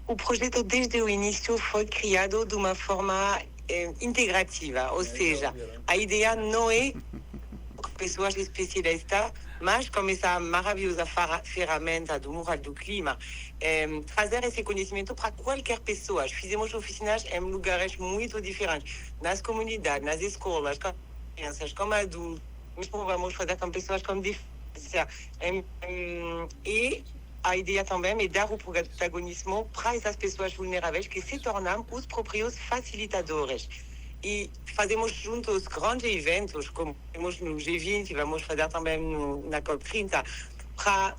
[SPEAKER 10] O projeto, desde o início, foi criado de uma forma integrativa, ou seja, a ideia não é pessoas especialistas, mas com essa maravilhosa ferramenta do Mural do Clima, trazer esse conhecimento para qualquer pessoa. Fizemos oficinas em lugares muito diferentes, nas comunidades, nas escolas, com crianças, com adultos, vamos fazer com pessoas com deficiência. E a ideia também é dar o protagonismo para essas pessoas vulneráveis que se tornam os próprios facilitadores. E fazemos juntos grandes eventos, como temos no G20, vamos fazer também na COP30, para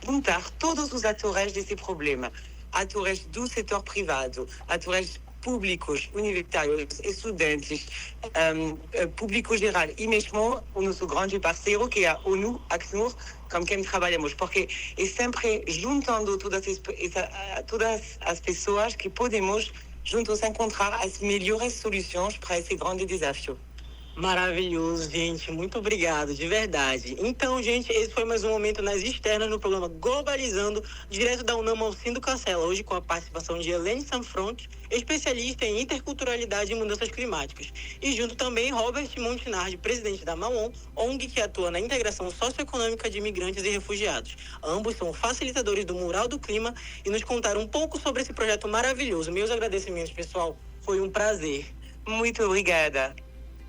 [SPEAKER 10] juntar todos os atores desse problema. Atores do setor privado, atores públicos, universitários, estudantes, público geral e mesmo o nosso grande parceiro, que é a ONU, Acnur, com quem trabalhamos, porque é sempre juntando todas as pessoas que podemos juntos encontrar as melhores soluções para esse grande desafio.
[SPEAKER 8] Maravilhoso, gente. Muito obrigado, de verdade. Então, gente, esse foi mais um momento nas externas no programa Globalizando, direto da UNAM Alcindo Cacela, hoje com a participação de Helene Sanfront, especialista em interculturalidade e mudanças climáticas. E junto também Robert Montinardi, presidente da MAON, ONG que atua na integração socioeconômica de imigrantes e refugiados. Ambos são facilitadores do Mural do Clima e nos contaram um pouco sobre esse projeto maravilhoso. Meus agradecimentos, pessoal. Foi um prazer.
[SPEAKER 10] Muito obrigada.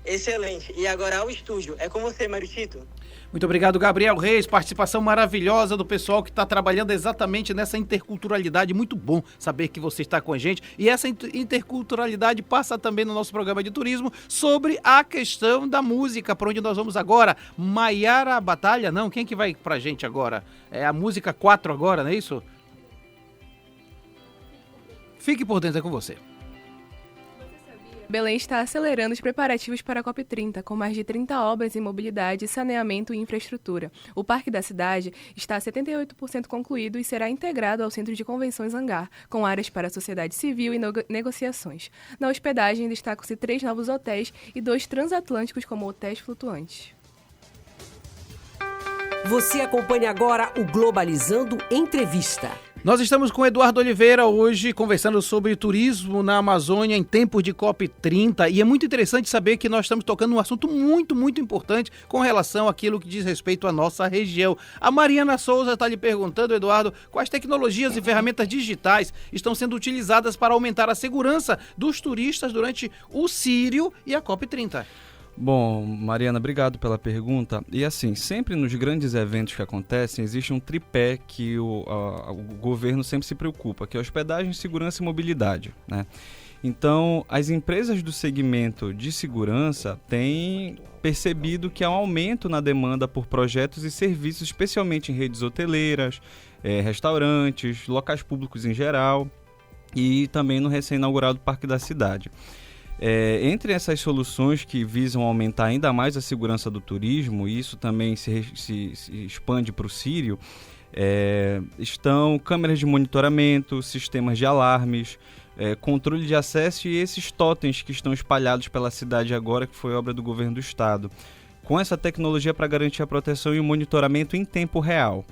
[SPEAKER 8] Excelente. E agora ao estúdio. É com você, Mário Tito.
[SPEAKER 2] Muito obrigado, Gabriel Reis. Participação maravilhosa do pessoal que está trabalhando exatamente nessa interculturalidade. Muito bom saber que você está com a gente. E essa interculturalidade passa também no nosso programa de turismo sobre a questão da música. Para onde nós vamos agora? Maiara Batalha? Não, quem que vai pra gente agora? É a música 4 agora, não é isso? Fique por dentro, é com você.
[SPEAKER 6] Belém está acelerando os preparativos para a COP30, com mais de 30 obras em mobilidade, saneamento e infraestrutura. O Parque da Cidade está a 78% concluído e será integrado ao Centro de Convenções Hangar, com áreas para a sociedade civil e negociações. Na hospedagem, destacam-se 3 novos hotéis e 2 transatlânticos como hotéis flutuantes.
[SPEAKER 1] Você acompanha agora o Globalizando Entrevista.
[SPEAKER 2] Nós estamos com o Eduardo Oliveira hoje conversando sobre turismo na Amazônia em tempos de COP30 e é muito interessante saber que nós estamos tocando um assunto muito, muito importante com relação àquilo que diz respeito à nossa região. A Mariana Souza está lhe perguntando, Eduardo, quais tecnologias e ferramentas digitais estão sendo utilizadas para aumentar a segurança dos turistas durante o Círio e a COP30?
[SPEAKER 5] Bom, Mariana, obrigado pela pergunta. E assim, sempre nos grandes eventos que acontecem, existe um tripé que o governo sempre se preocupa, que é hospedagem, segurança e mobilidade, né? Então, as empresas do segmento de segurança têm percebido que há um aumento na demanda por projetos e serviços, especialmente em redes hoteleiras, restaurantes, locais públicos em geral e também no recém-inaugurado Parque da Cidade. Entre essas soluções que visam aumentar ainda mais a segurança do turismo, e isso também se expande para o Sírio, estão câmeras de monitoramento, sistemas de alarmes, controle de acesso e esses totens que estão espalhados pela cidade agora, que foi obra do governo do estado, com essa tecnologia para garantir a proteção e o monitoramento em tempo real.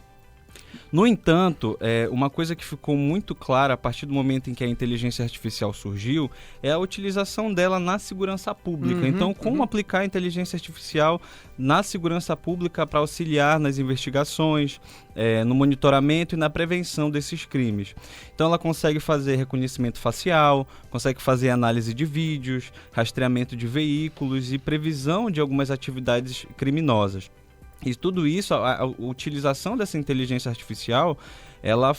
[SPEAKER 5] No entanto, uma coisa que ficou muito clara a partir do momento em que a inteligência artificial surgiu é a utilização dela na segurança pública. Então, como aplicar a inteligência artificial na segurança pública para auxiliar nas investigações, no monitoramento e na prevenção desses crimes. Então, ela consegue fazer reconhecimento facial, consegue fazer análise de vídeos, rastreamento de veículos e previsão de algumas atividades criminosas. E tudo isso, a utilização dessa inteligência artificial, ela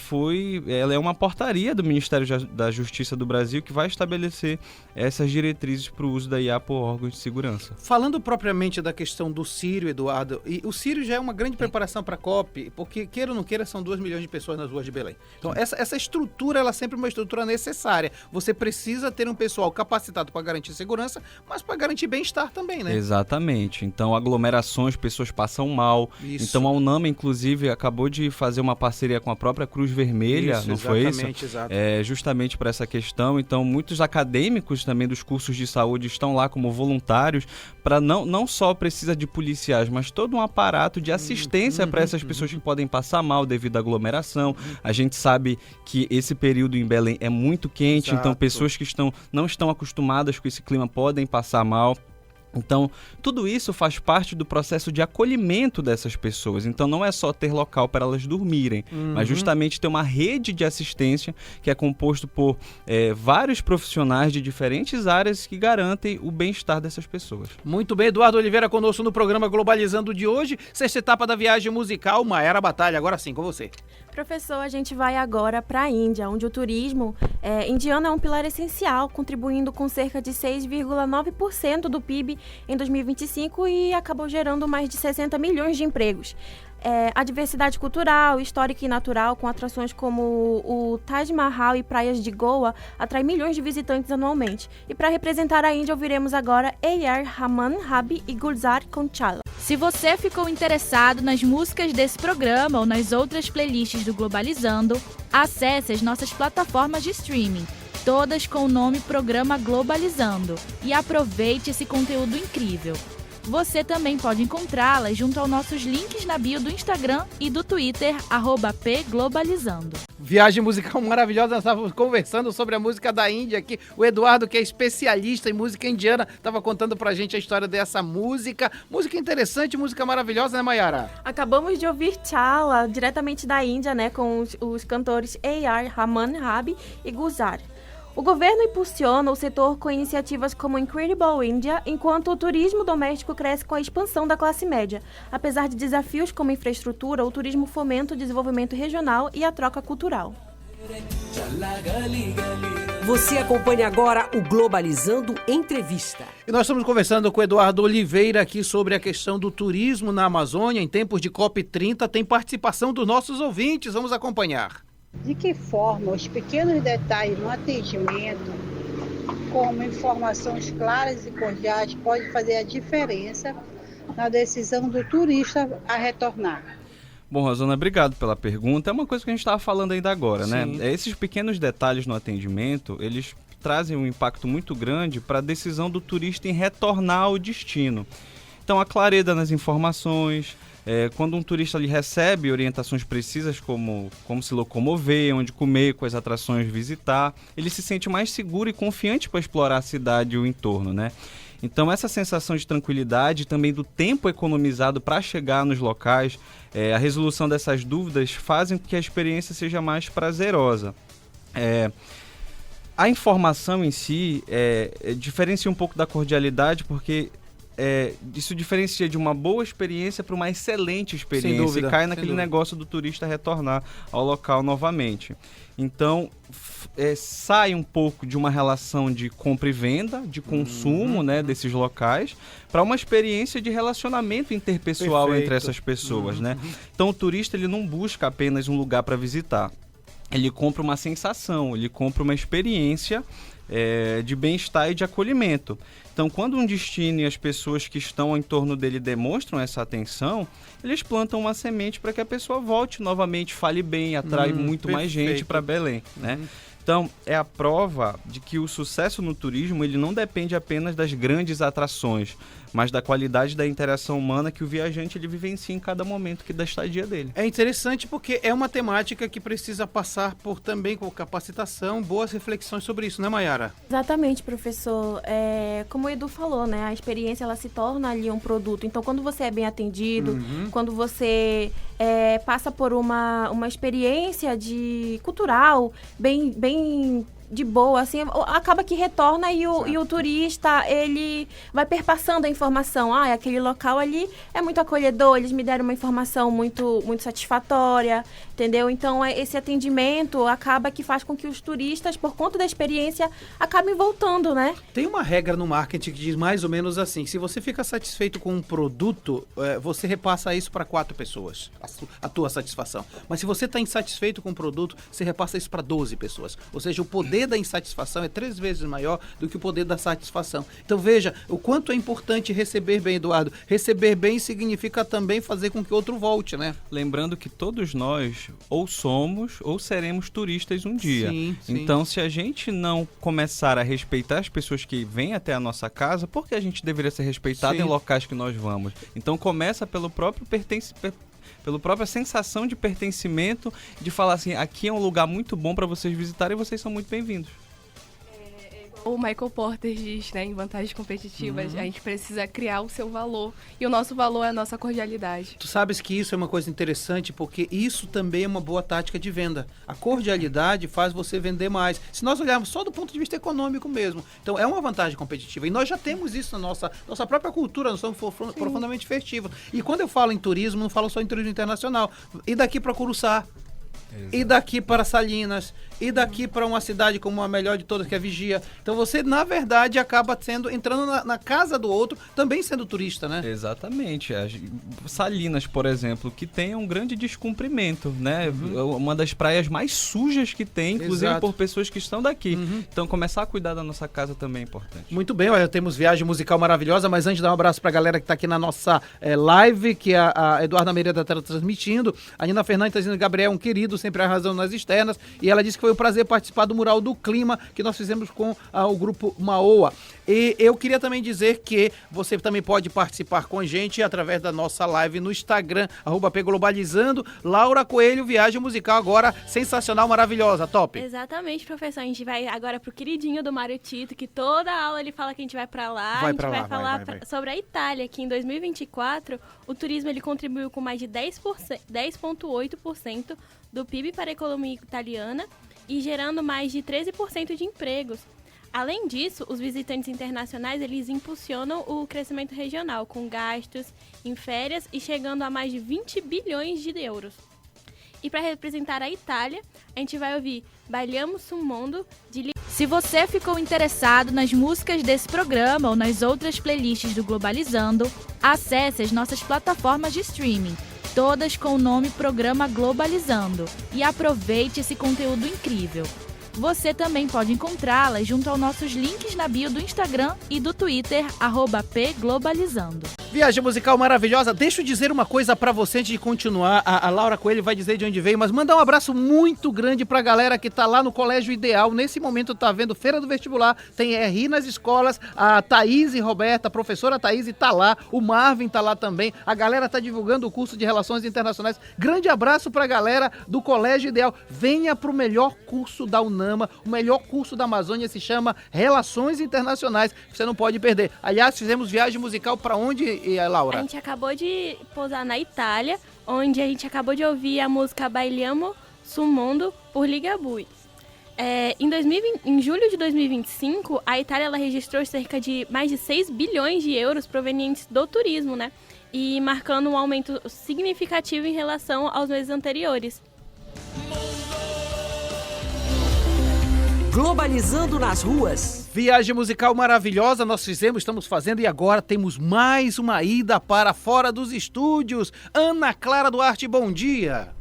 [SPEAKER 5] é uma portaria do Ministério da Justiça do Brasil que vai estabelecer essas diretrizes para o uso da IA por órgãos de segurança.
[SPEAKER 2] Falando propriamente da questão do Sírio, Eduardo, e o Sírio já é uma grande preparação para a COP, porque queira ou não queira, são 2 milhões de pessoas nas ruas de Belém. Então, essa estrutura, ela é sempre uma estrutura necessária. Você precisa ter um pessoal capacitado para garantir segurança, mas para garantir bem-estar também, né?
[SPEAKER 5] Exatamente. Então, aglomerações, pessoas passam mal.
[SPEAKER 2] Isso.
[SPEAKER 5] Então, a UNAMA, inclusive, acabou de fazer uma parceria com a própria Cruz Vermelha,
[SPEAKER 2] isso,
[SPEAKER 5] não foi isso?
[SPEAKER 2] Exato.
[SPEAKER 5] Justamente para essa questão. Então, muitos acadêmicos também dos cursos de saúde estão lá como voluntários para não só precisa de policiais, mas todo um aparato de assistência para essas pessoas que podem passar mal devido à aglomeração. A gente sabe que esse período em Belém é muito quente, então pessoas que não estão acostumadas com esse clima podem passar mal. Então, tudo isso faz parte do processo de acolhimento dessas pessoas. Então, não é só ter local para elas dormirem, mas justamente ter uma rede de assistência que é composto por vários profissionais de diferentes áreas que garantem o bem-estar dessas pessoas.
[SPEAKER 2] Muito bem, Eduardo Oliveira conosco no programa Globalizando de hoje. 6ª etapa da viagem musical, Mayara Batalha. Agora sim, com você.
[SPEAKER 4] Professor, a gente vai agora para a Índia, onde o turismo indiano é um pilar essencial, contribuindo com cerca de 6,9% do PIB em 2025 e acabou gerando mais de 60 milhões de empregos. A diversidade cultural, histórica e natural, com atrações como o Taj Mahal e praias de Goa, atrai milhões de visitantes anualmente. E para representar a Índia, ouviremos agora A.R. Rahman, Rabi e Gulzar Konchala.
[SPEAKER 7] Se você ficou interessado nas músicas desse programa ou nas outras playlists do Globalizando, acesse as nossas plataformas de streaming, todas com o nome Programa Globalizando, e aproveite esse conteúdo incrível. Você também pode encontrá-las junto aos nossos links na bio do Instagram e do Twitter, @pglobalizando.
[SPEAKER 2] Viagem musical maravilhosa, nós estávamos conversando sobre a música da Índia aqui. O Eduardo, que é especialista em música indiana, estava contando pra gente a história dessa música. Música interessante, música maravilhosa, né, Mayara?
[SPEAKER 4] Acabamos de ouvir Chala, diretamente da Índia, né, com os cantores A.R. Rahman, Rabi e Gulzar. O governo impulsiona o setor com iniciativas como Incredible India, enquanto o turismo doméstico cresce com a expansão da classe média. Apesar de desafios como infraestrutura, o turismo fomenta o desenvolvimento regional e a troca cultural.
[SPEAKER 1] Você acompanha agora o Globalizando Entrevista.
[SPEAKER 2] E nós estamos conversando com o Eduardo Oliveira aqui sobre a questão do turismo na Amazônia. Em tempos de COP30, tem participação dos nossos ouvintes. Vamos acompanhar.
[SPEAKER 11] De que forma os pequenos detalhes no atendimento, como informações claras e cordiais, podem fazer a diferença na decisão do turista a retornar?
[SPEAKER 5] Bom, Rosana, obrigado pela pergunta. É uma coisa que a gente estava falando ainda agora,
[SPEAKER 2] Sim.
[SPEAKER 5] né? Esses pequenos detalhes no atendimento, eles trazem um impacto muito grande para a decisão do turista em retornar ao destino. Então, a clareza nas informações. Quando um turista ali recebe orientações precisas como se locomover, onde comer, quais atrações visitar, ele se sente mais seguro e confiante para explorar a cidade e o entorno, né? Então essa sensação de tranquilidade, também do tempo economizado para chegar nos locais, a resolução dessas dúvidas fazem com que a experiência seja mais prazerosa. A informação em si diferencia um pouco da cordialidade, porque isso diferencia de uma boa experiência para uma excelente experiência.
[SPEAKER 2] Sem dúvida,
[SPEAKER 5] e cai
[SPEAKER 2] sem
[SPEAKER 5] naquele
[SPEAKER 2] dúvida.
[SPEAKER 5] negócio do turista retornar ao local novamente. Então, sai um pouco de uma relação de compra e venda, de consumo, né, desses locais, para uma experiência de relacionamento interpessoal
[SPEAKER 2] Perfeito.
[SPEAKER 5] entre essas pessoas, né? Então, o turista ele não busca apenas um lugar para visitar. Ele compra uma sensação, ele compra uma experiência de bem-estar e de acolhimento. Então, quando um destino e as pessoas que estão em torno dele demonstram essa atenção, eles plantam uma semente para que a pessoa volte novamente, fale bem, atrai muito mais gente
[SPEAKER 2] perfeito.
[SPEAKER 5] para Belém, né? Então, é a prova de que o sucesso no turismo ele não depende apenas das grandes atrações, mas da qualidade da interação humana que o viajante ele vivencia em cada momento da estadia dele.
[SPEAKER 2] É interessante porque é uma temática que precisa passar por também com capacitação, boas reflexões sobre isso, né, Mayara?
[SPEAKER 4] Exatamente, professor. Como o Edu falou, né? A experiência ela se torna ali um produto. Então, quando você é bem atendido, quando você passa por uma experiência cultural bem de boa, assim, acaba que retorna e o turista, ele vai perpassando a informação. Aquele local ali é muito acolhedor, eles me deram uma informação muito, muito satisfatória, entendeu? Então, esse atendimento acaba que faz com que os turistas, por conta da experiência, acabem voltando, né?
[SPEAKER 2] Tem uma regra no marketing que diz mais ou menos assim, se você fica satisfeito com um produto, você repassa isso para 4 pessoas, a tua satisfação. Mas se você está insatisfeito com o produto, você repassa isso para 12 pessoas. Ou seja, o poder da insatisfação é 3 vezes maior do que o poder da satisfação. Então veja, o quanto é importante receber bem, Eduardo. Receber bem significa também fazer com que outro volte, né?
[SPEAKER 5] Lembrando que todos nós ou somos ou seremos turistas um dia.
[SPEAKER 2] Sim.
[SPEAKER 5] Então, se a gente não começar a respeitar as pessoas que vêm até a nossa casa, por que a gente deveria ser respeitado
[SPEAKER 2] Sim.
[SPEAKER 5] em locais que nós vamos? Então, começa pelo próprio pela própria sensação de pertencimento, de falar assim, aqui é um lugar muito bom para vocês visitarem e vocês são muito bem-vindos.
[SPEAKER 6] O Michael Porter diz, né, em Vantagens Competitivas, a gente precisa criar o seu valor. E o nosso valor é a nossa cordialidade.
[SPEAKER 2] Tu sabes que isso é uma coisa interessante, porque isso também é uma boa tática de venda. A cordialidade faz você vender mais. Se nós olharmos só do ponto de vista econômico mesmo. Então, é uma vantagem competitiva. E nós já temos isso na nossa própria cultura, nós somos profundamente festivos. E quando eu falo em turismo, não falo só em turismo internacional. E daqui para Curuçá, e daqui para Salinas, e daqui para uma cidade como a melhor de todas, que é Vigia. Então você, na verdade, acaba entrando na casa do outro, também sendo turista, né?
[SPEAKER 5] Exatamente. Salinas, por exemplo, que tem um grande descumprimento, né? Uma das praias mais sujas que tem, inclusive
[SPEAKER 2] Exato.
[SPEAKER 5] por pessoas que estão daqui. Então começar a cuidar da nossa casa também é importante.
[SPEAKER 2] Muito bem, olha, temos viagem musical maravilhosa, mas antes de dar um abraço pra galera que tá aqui na nossa live, que a Eduarda Meireda tá transmitindo, a Nina Fernandes tá dizendo que Gabriel é um querido, sempre arrasando nas externas, e ela disse que foi um prazer participar do Mural do Clima, que nós fizemos com o grupo Maoa. E eu queria também dizer que você também pode participar com a gente através da nossa live no Instagram, @pglobalizando. Laura Coelho, viagem musical agora sensacional, maravilhosa, top.
[SPEAKER 3] Exatamente, professor. A gente vai agora pro queridinho do Mário Tito, que toda aula ele fala que a gente vai pra lá.
[SPEAKER 2] Vai
[SPEAKER 3] a gente
[SPEAKER 2] pra lá,
[SPEAKER 3] vai falar
[SPEAKER 2] vai.
[SPEAKER 3] sobre a Itália, que em 2024 o turismo ele contribuiu com mais de 10,8% do PIB para a economia italiana e gerando mais de 13% de empregos. Além disso, os visitantes internacionais eles impulsionam o crescimento regional, com gastos em férias e chegando a mais de 20 bilhões de euros. E para representar a Itália, a gente vai ouvir Balliamo sul mondo, de...
[SPEAKER 7] Se você ficou interessado nas músicas desse programa ou nas outras playlists do Globalizando, acesse as nossas plataformas de streaming, todas com o nome Programa Globalizando, e aproveite esse conteúdo incrível. Você também pode encontrá-las junto aos nossos links na bio do Instagram e do Twitter, @pglobalizando.
[SPEAKER 2] Viagem musical maravilhosa. Deixa eu dizer uma coisa pra você antes de continuar. A Laura Coelho vai dizer de onde veio, mas mandar um abraço muito grande pra galera que tá lá no Colégio Ideal. Nesse momento tá vendo Feira do Vestibular, tem RI nas escolas, a Thaís e Roberta, a professora Thaís tá lá, o Marvin tá lá também, a galera tá divulgando o curso de Relações Internacionais. Grande abraço pra galera do Colégio Ideal. Venha pro melhor curso da UNAMA, o melhor curso da Amazônia, se chama Relações Internacionais. Você não pode perder. Aliás, fizemos viagem musical pra onde, Laura?
[SPEAKER 3] A gente acabou de pousar na Itália, onde a gente acabou de ouvir a música Balliamo sul mondo, por Ligabue. Em julho de 2025, a Itália ela registrou cerca de mais de 6 bilhões de euros provenientes do turismo, né? E marcando um aumento significativo em relação aos meses anteriores.
[SPEAKER 1] Globalizando nas ruas.
[SPEAKER 2] Viagem musical maravilhosa nós estamos fazendo e agora temos mais uma ida para fora dos estúdios. Ana Clara Duarte, bom dia.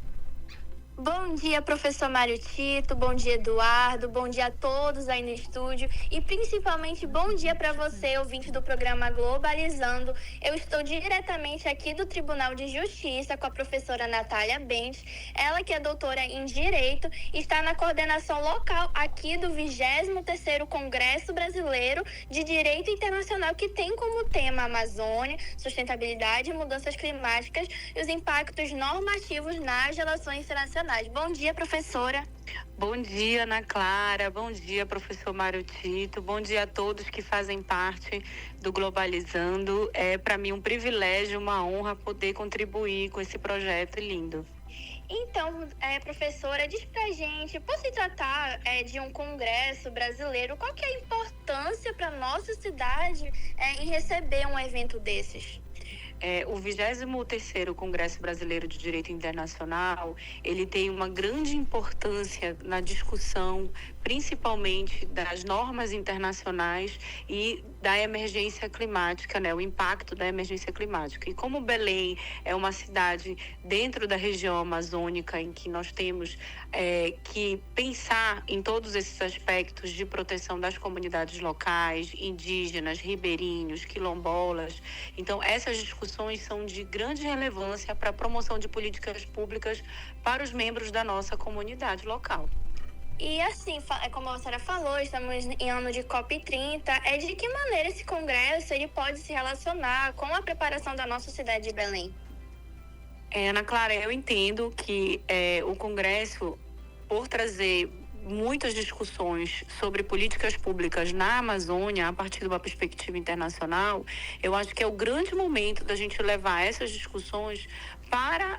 [SPEAKER 12] Bom dia, professor Mário Tito, bom dia, Eduardo, bom dia a todos aí no estúdio e principalmente bom dia para você, ouvinte do programa Globalizando. Eu estou diretamente aqui do Tribunal de Justiça com a professora Natália Bentes, ela que é doutora em Direito e está na coordenação local aqui do 23º Congresso Brasileiro de Direito Internacional, que tem como tema Amazônia, sustentabilidade e mudanças climáticas e os impactos normativos nas relações internacionais. Bom dia, professora.
[SPEAKER 13] Bom dia, Ana Clara. Bom dia, professor Mário Tito. Bom dia a todos que fazem parte do Globalizando. É para mim um privilégio, uma honra poder contribuir com esse projeto lindo.
[SPEAKER 12] Então, professora, diz pra gente, por se tratar de um congresso brasileiro, qual que é a importância para nossa cidade em receber um evento desses?
[SPEAKER 13] O 23º Congresso Brasileiro de Direito Internacional, ele tem uma grande importância na discussão, principalmente das normas internacionais e da emergência climática, né? O impacto da emergência climática. E como Belém é uma cidade dentro da região amazônica em que nós temos que pensar em todos esses aspectos de proteção das comunidades locais, indígenas, ribeirinhos, quilombolas. Então, essas discussões são de grande relevância para a promoção de políticas públicas para os membros da nossa comunidade local.
[SPEAKER 12] E assim, como a senhora falou, estamos em ano de COP30. De que maneira esse congresso ele pode se relacionar com a preparação da nossa cidade de Belém?
[SPEAKER 13] Ana Clara, eu entendo que o congresso, por trazer muitas discussões sobre políticas públicas na Amazônia a partir de uma perspectiva internacional, eu acho que é o grande momento da gente levar essas discussões para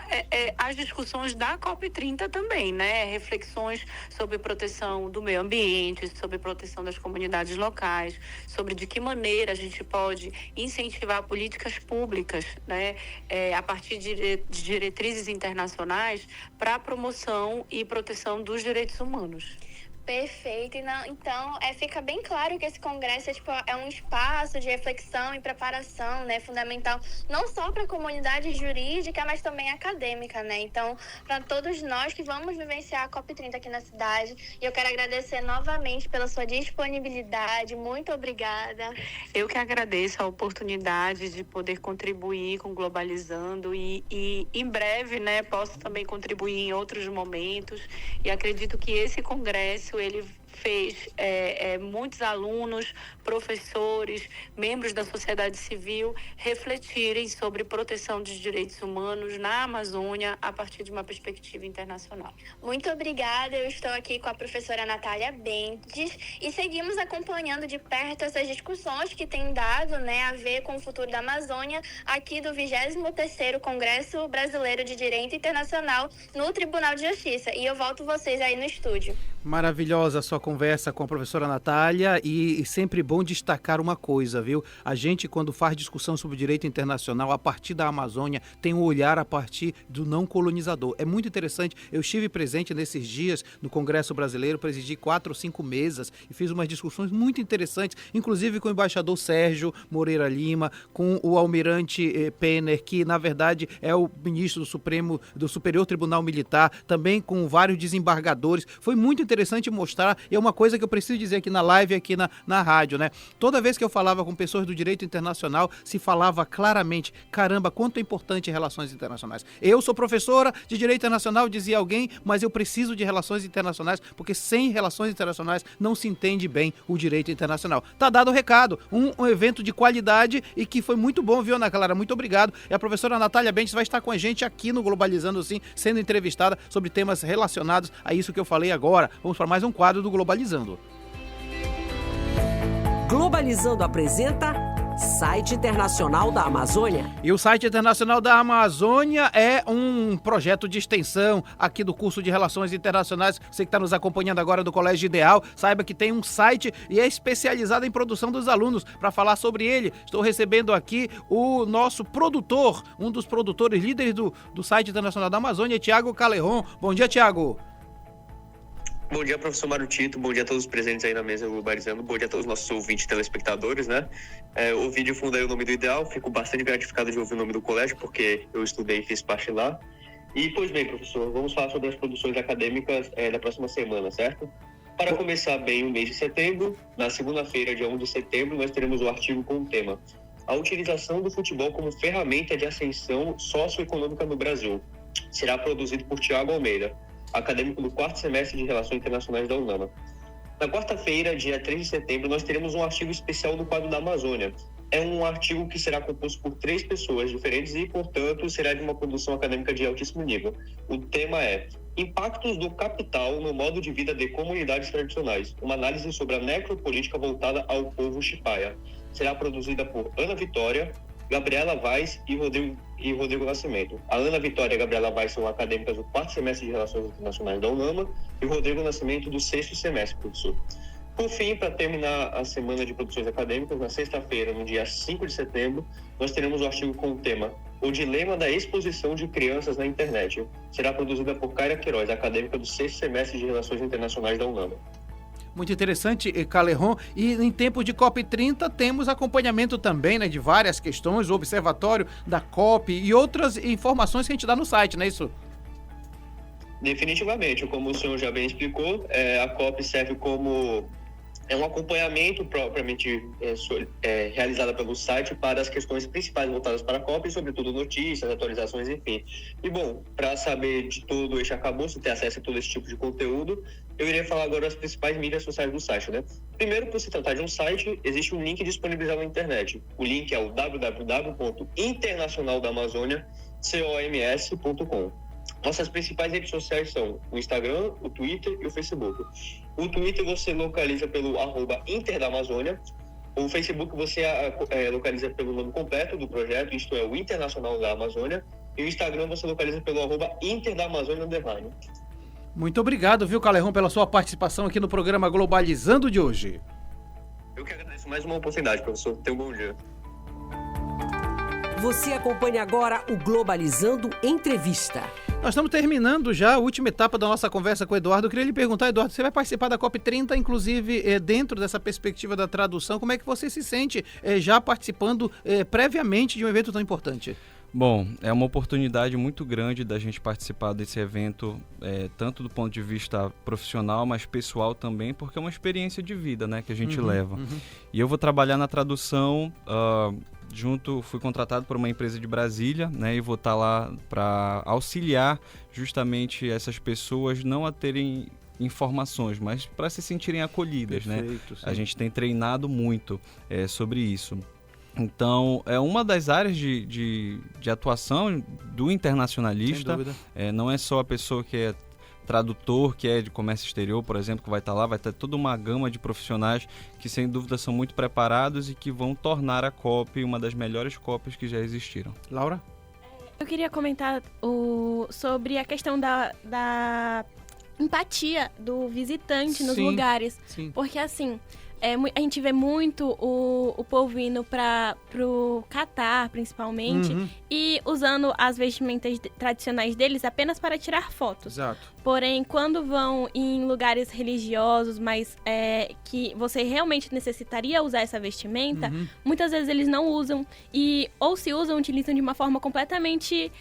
[SPEAKER 13] as discussões da COP30 também, né? Reflexões sobre proteção do meio ambiente, sobre proteção das comunidades locais, sobre de que maneira a gente pode incentivar políticas públicas, né? A partir de diretrizes internacionais para a promoção e proteção dos direitos humanos.
[SPEAKER 12] Perfeito. Então, fica bem claro que esse congresso é um espaço de reflexão e preparação, né, fundamental, não só para a comunidade jurídica, mas também acadêmica, né? Então, para todos nós que vamos vivenciar a COP30 aqui na cidade, e eu quero agradecer novamente pela sua disponibilidade. Muito obrigada.
[SPEAKER 13] Eu que agradeço a oportunidade de poder contribuir com Globalizando e em breve, né, posso também contribuir em outros momentos, e acredito que esse congresso ele fez muitos alunos, professores, membros da sociedade civil refletirem sobre proteção dos direitos humanos na Amazônia a partir de uma perspectiva internacional.
[SPEAKER 12] Muito obrigada, eu estou aqui com a professora Natália Bentes e seguimos acompanhando de perto essas discussões que têm dado, né, a ver com o futuro da Amazônia aqui do 23º Congresso Brasileiro de Direito Internacional no Tribunal de Justiça. E eu volto vocês aí no estúdio.
[SPEAKER 2] Maravilhosa a sua conversa com a professora Natália e sempre bom destacar uma coisa, viu? A gente, quando faz discussão sobre direito internacional, a partir da Amazônia, tem um olhar a partir do não colonizador. É muito interessante. Eu estive presente nesses dias no Congresso Brasileiro, presidi 4 ou 5 mesas e fiz umas discussões muito interessantes, inclusive com o embaixador Sérgio Moreira Lima, com o almirante Penner, que na verdade é o ministro do Superior Tribunal Militar, também com vários desembargadores. Foi muito interessante mostrar, e é uma coisa que eu preciso dizer aqui na live, aqui na rádio, né? Toda vez que eu falava com pessoas do direito internacional, se falava claramente, caramba, quanto é importante relações internacionais. Eu sou professora de direito internacional, dizia alguém, mas eu preciso de relações internacionais, porque sem relações internacionais não se entende bem o direito internacional. Tá dado o recado, um evento de qualidade e que foi muito bom, viu, Ana Clara? Muito obrigado. E a professora Natália Bentes vai estar com a gente aqui no Globalizando, sim, sendo entrevistada sobre temas relacionados a isso que eu falei agora. Vamos para mais um quadro do Globalizando.
[SPEAKER 1] Globalizando apresenta Site Internacional da Amazônia.
[SPEAKER 2] E o Site Internacional da Amazônia é um projeto de extensão aqui do curso de Relações Internacionais. Você que está nos acompanhando agora do Colégio Ideal, saiba que tem um site e é especializado em produção dos alunos. Para falar sobre ele, estou recebendo aqui o nosso produtor, um dos produtores líderes do Site Internacional da Amazônia, Thiago Calerron. Bom dia, Thiago.
[SPEAKER 14] Bom dia, professor Mário Tito. Bom dia a todos os presentes aí na mesa Globalizando. Bom dia a todos os nossos ouvintes e telespectadores, né? Ouvi de fundo aí o nome do Ideal. Fico bastante gratificado de ouvir o nome do colégio, porque eu estudei e fiz parte lá. E, pois bem, professor, vamos falar sobre as produções acadêmicas da próxima semana, certo? Para começar bem o mês de setembro, na segunda-feira, dia 1 de setembro, nós teremos o artigo com o tema A utilização do futebol como ferramenta de ascensão socioeconômica no Brasil. Será produzido por Tiago Almeida, acadêmico do 4º semestre de Relações Internacionais da UNAMA. Na quarta-feira, dia 3 de setembro, nós teremos um artigo especial no quadro da Amazônia. É um artigo que será composto por 3 pessoas diferentes e, portanto, será de uma produção acadêmica de altíssimo nível. O tema é Impactos do Capital no Modo de Vida de Comunidades Tradicionais, uma análise sobre a necropolítica voltada ao povo Chipaya. Será produzida por Ana Vitória, Gabriela Vaz e Rodrigo Nascimento. A Ana Vitória e a Gabriela Vaz são acadêmicas do 4º semestre de Relações Internacionais da UNAMA e o Rodrigo Nascimento do 6º semestre, professor. Por fim, para terminar a semana de produções acadêmicas, na sexta-feira, no dia 5 de setembro, nós teremos o artigo com o tema O Dilema da Exposição de Crianças na Internet. Será produzida por Kaira Queiroz, acadêmica do 6º semestre de Relações Internacionais da UNAMA.
[SPEAKER 2] Muito interessante, Calerron. E em tempo de COP30 temos acompanhamento também, né, de várias questões, o observatório da COP e outras informações que a gente dá no site, não é isso?
[SPEAKER 14] Definitivamente, como o senhor já bem explicou, a COP serve como um acompanhamento propriamente realizado pelo site para as questões principais voltadas para a COP e, sobretudo, notícias, atualizações, enfim. E, bom, para saber de todo este arcabouço, ter acesso a todo esse tipo de conteúdo, eu irei falar agora das principais mídias sociais do site, né? Primeiro, por se tratar de um site, existe um link disponibilizado na internet. O link é o www.internacionaldamazônia.com. Nossas principais redes sociais são o Instagram, o Twitter e o Facebook. O Twitter você localiza pelo @interdamazônia. O Facebook você localiza pelo nome completo do projeto, isto é, o Internacional da Amazônia. E o Instagram você localiza pelo @interdamazônia_.
[SPEAKER 2] Muito obrigado, viu, Calerron, pela sua participação aqui no programa Globalizando de hoje.
[SPEAKER 14] Eu que agradeço mais uma oportunidade, professor. Tenha um bom dia.
[SPEAKER 1] Você acompanha agora o Globalizando Entrevista.
[SPEAKER 2] Nós estamos terminando já a última etapa da nossa conversa com o Eduardo. Eu queria lhe perguntar, Eduardo, você vai participar da COP30, inclusive dentro dessa perspectiva da tradução. Como é que você se sente já participando previamente de um evento tão importante?
[SPEAKER 5] Bom, é uma oportunidade muito grande da gente participar desse evento, tanto do ponto de vista profissional, mas pessoal também, porque é uma experiência de vida, né, que a gente leva. E eu vou trabalhar na tradução fui contratado por uma empresa de Brasília, né, e vou estar lá para auxiliar justamente essas pessoas não a terem informações, mas para se sentirem acolhidas. Perfeito, né? Sim. A gente tem treinado muito sobre isso. Então, é uma das áreas de atuação do internacionalista. Sem dúvida. Não é só a pessoa que é tradutor, que é de comércio exterior, por exemplo, que vai estar lá, vai ter toda uma gama de profissionais que, sem dúvida, são muito preparados e que vão tornar a COP uma das melhores COPs que já existiram.
[SPEAKER 2] Laura?
[SPEAKER 3] Eu queria comentar sobre a questão da empatia do visitante nos lugares. Sim. Porque, assim, a gente vê muito o povo indo pro Catar, principalmente, e usando as vestimentas tradicionais deles apenas para tirar fotos. Exato. Porém, quando vão em lugares religiosos, mas que você realmente necessitaria usar essa vestimenta, muitas vezes eles não usam. Ou se usam, utilizam de uma forma completamente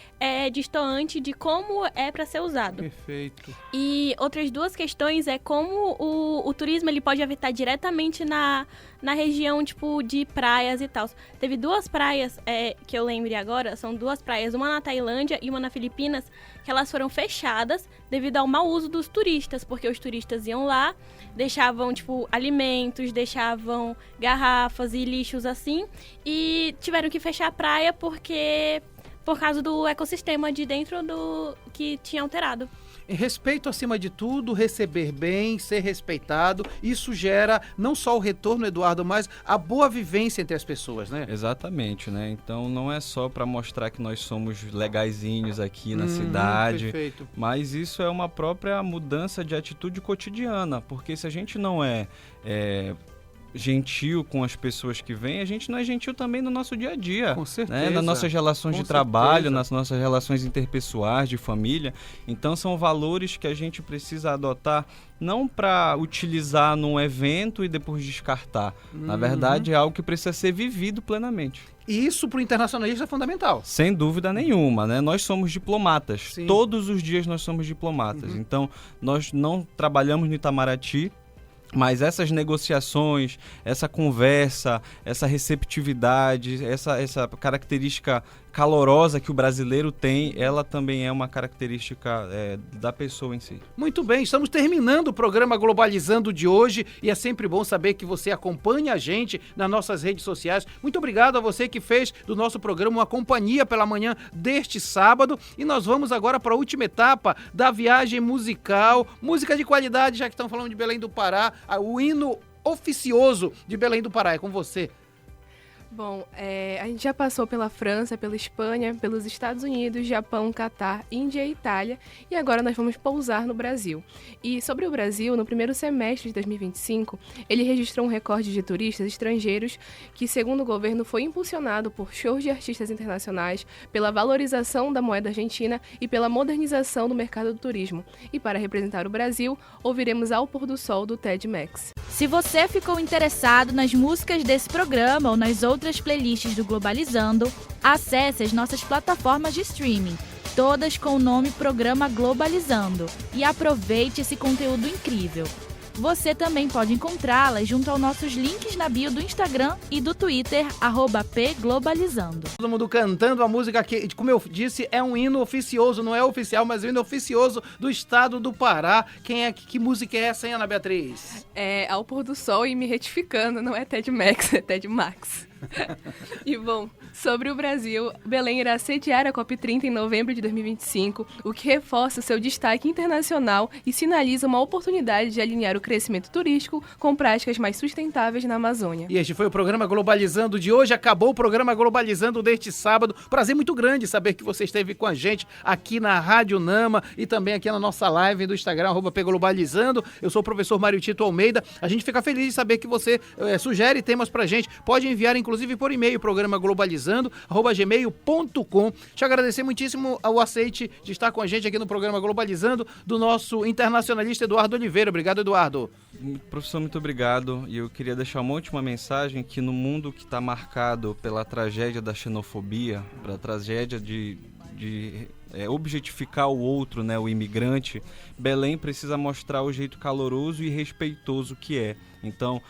[SPEAKER 3] distoante de como é para ser usado. Perfeito. E outras duas questões é como o turismo ele pode afetar diretamente na região, tipo, de praias e tal. Teve 2 praias que eu lembrei agora, são 2 praias, uma na Tailândia e uma na Filipinas, que elas foram fechadas devido ao mau uso dos turistas, porque os turistas iam lá, deixavam, tipo, alimentos, deixavam garrafas e lixos assim, e tiveram que fechar a praia por causa do ecossistema de dentro que tinha alterado.
[SPEAKER 2] Respeito acima de tudo, receber bem, ser respeitado, isso gera não só o retorno, Eduardo, mas a boa vivência entre as pessoas, né?
[SPEAKER 5] Exatamente, né? Então não é só para mostrar que nós somos legaizinhos aqui na cidade,
[SPEAKER 2] perfeito.
[SPEAKER 5] Mas isso é uma própria mudança de atitude cotidiana, porque se a gente não é gentil com as pessoas que vêm, a gente não é gentil também no nosso dia a dia.
[SPEAKER 2] Com certeza.
[SPEAKER 5] Né? Nas nossas relações de trabalho, nas nossas relações interpessoais, de família. Então são valores que a gente precisa adotar não para utilizar num evento e depois descartar. Na verdade, é algo que precisa ser vivido plenamente.
[SPEAKER 2] E isso para o internacionalista é fundamental.
[SPEAKER 5] Sem dúvida nenhuma, né? Nós somos diplomatas.
[SPEAKER 2] Sim.
[SPEAKER 5] Todos os dias nós somos diplomatas. Então, nós não trabalhamos no Itamaraty, mas essas negociações, essa conversa, essa receptividade, essa característica calorosa que o brasileiro tem, ela também é uma característica da pessoa em si.
[SPEAKER 2] Muito bem, estamos terminando o programa Globalizando de hoje e é sempre bom saber que você acompanha a gente nas nossas redes sociais. Muito obrigado a você que fez do nosso programa uma companhia pela manhã deste sábado e nós vamos agora para a última etapa da viagem musical, música de qualidade, já que estão falando de Belém do Pará, o hino oficioso de Belém do Pará, é com você.
[SPEAKER 6] Bom, a gente já passou pela França, pela Espanha, pelos Estados Unidos, Japão, Catar, Índia e Itália, e agora nós vamos pousar no Brasil. E sobre o Brasil, no primeiro semestre de 2025, ele registrou um recorde de turistas estrangeiros que, segundo o governo, foi impulsionado por shows de artistas internacionais, pela valorização da moeda argentina e pela modernização do mercado do turismo. E para representar o Brasil, ouviremos Ao Pôr do Sol do Ted Max.
[SPEAKER 7] Se você ficou interessado nas músicas desse programa ou nas outras playlists do Globalizando, acesse as nossas plataformas de streaming, todas com o nome Programa Globalizando, e aproveite esse conteúdo incrível. Você também pode encontrá-las junto aos nossos links na bio do Instagram e do Twitter, @pglobalizando.
[SPEAKER 2] Todo mundo cantando a música que, como eu disse, é um hino oficioso, não é oficial, mas é um hino oficioso do estado do Pará. Que música é essa, hein, Ana Beatriz?
[SPEAKER 6] É Ao Pôr do Sol, e me retificando, não é Ted Max, é Ted Max. E bom, sobre o Brasil, Belém irá sediar a COP30 em novembro de 2025, o que reforça seu destaque internacional e sinaliza uma oportunidade de alinhar o crescimento turístico com práticas mais sustentáveis na Amazônia.
[SPEAKER 2] E este foi o programa Globalizando de hoje, acabou o programa Globalizando deste sábado. Prazer muito grande saber que você esteve com a gente aqui na Rádio Nama e também aqui na nossa live do Instagram, @pglobalizando. Eu sou o professor Mário Tito Almeida. A gente fica feliz de saber que você sugere temas pra gente. Pode enviar, inclusive, por e-mail, programa globalizando@gmail.com. Te agradecer muitíssimo o aceite de estar com a gente aqui no programa Globalizando do nosso internacionalista Eduardo Oliveira. Obrigado, Eduardo.
[SPEAKER 5] Professor, muito obrigado. E eu queria deixar uma última mensagem que no mundo que está marcado pela tragédia da xenofobia, pela tragédia de objetificar o outro, né, o imigrante, Belém precisa mostrar o jeito caloroso e respeitoso que é. Então,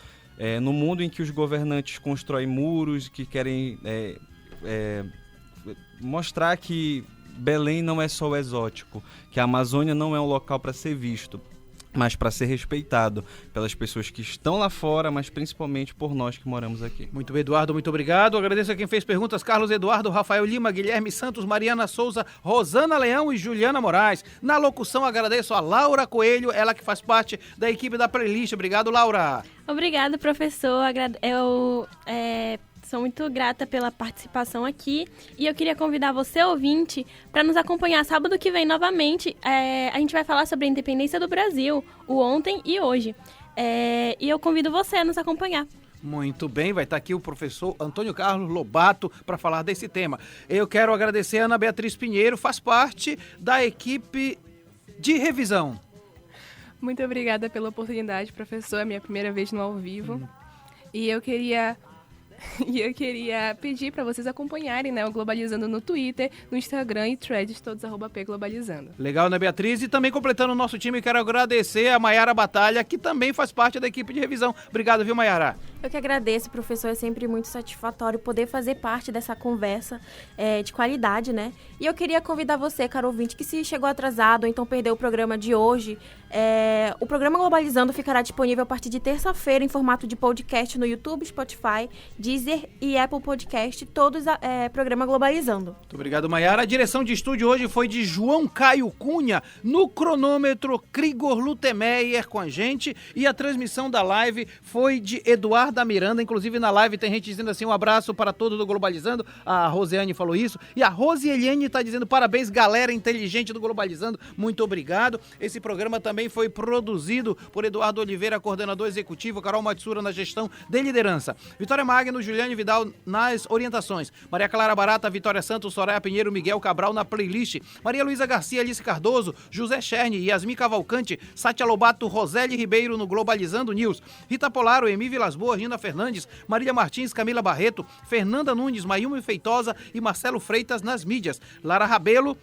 [SPEAKER 5] no mundo em que os governantes constroem muros, que querem mostrar que Belém não é só o exótico, que a Amazônia não é um local para ser visto, mas para ser respeitado pelas pessoas que estão lá fora, mas principalmente por nós que moramos aqui.
[SPEAKER 2] Muito bem, Eduardo, muito obrigado. Agradeço a quem fez perguntas: Carlos Eduardo, Rafael Lima, Guilherme Santos, Mariana Souza, Rosana Leão e Juliana Moraes. Na locução, agradeço a Laura Coelho, ela que faz parte da equipe da Playlist. Obrigado, Laura.
[SPEAKER 3] Obrigada, professor. Eu sou muito grata pela participação aqui e eu queria convidar você, ouvinte, para nos acompanhar sábado que vem novamente. A gente vai falar sobre a independência do Brasil, o ontem e hoje. E eu convido você a nos acompanhar.
[SPEAKER 2] Muito bem, vai estar aqui o professor Antônio Carlos Lobato para falar desse tema. Eu quero agradecer a Ana Beatriz Pinheiro, faz parte da equipe de revisão.
[SPEAKER 6] Muito obrigada pela oportunidade, professor. É a minha primeira vez no Ao Vivo. E eu queria pedir para vocês acompanharem, né, o Globalizando no Twitter, no Instagram e threads, todos @pglobalizando.
[SPEAKER 2] Legal, Ana Beatriz. E também completando o nosso time, quero agradecer a Maiara Batalha, que também faz parte da equipe de revisão. Obrigado, viu, Maiara?
[SPEAKER 4] Eu que agradeço, professor. É sempre muito satisfatório poder fazer parte dessa conversa de qualidade, né? E eu queria convidar você, caro ouvinte, que se chegou atrasado ou então perdeu o programa de hoje, o programa Globalizando ficará disponível a partir de terça-feira em formato de podcast no YouTube, Spotify, Deezer Deezer e Apple Podcast, todos programa Globalizando.
[SPEAKER 2] Muito obrigado, Maiara. A direção de estúdio hoje foi de João Caio Cunha, no cronômetro Krigor Lutemeyer com a gente, e a transmissão da live foi de Eduarda Miranda. Inclusive na live tem gente dizendo assim, um abraço para todos do Globalizando, a Rosiane falou isso, e a Rose Eliane está dizendo parabéns, galera inteligente do Globalizando, muito obrigado. Esse programa também foi produzido por Eduardo Oliveira, coordenador executivo, Carol Matsura na gestão de liderança, Vitória Magno, Juliane Vidal nas orientações, Maria Clara Barata, Vitória Santos, Soraya Pinheiro, Miguel Cabral na playlist, Maria Luísa Garcia, Alice Cardoso, José Cherny, Yasmin Cavalcante, Sátia Lobato, Roseli Ribeiro no Globalizando News, Rita Polaro, Emi Vilas Boas, Rina Fernandes, Marília Martins, Camila Barreto, Fernanda Nunes, Mayumi Feitosa e Marcelo Freitas nas mídias, Lara Rabelo,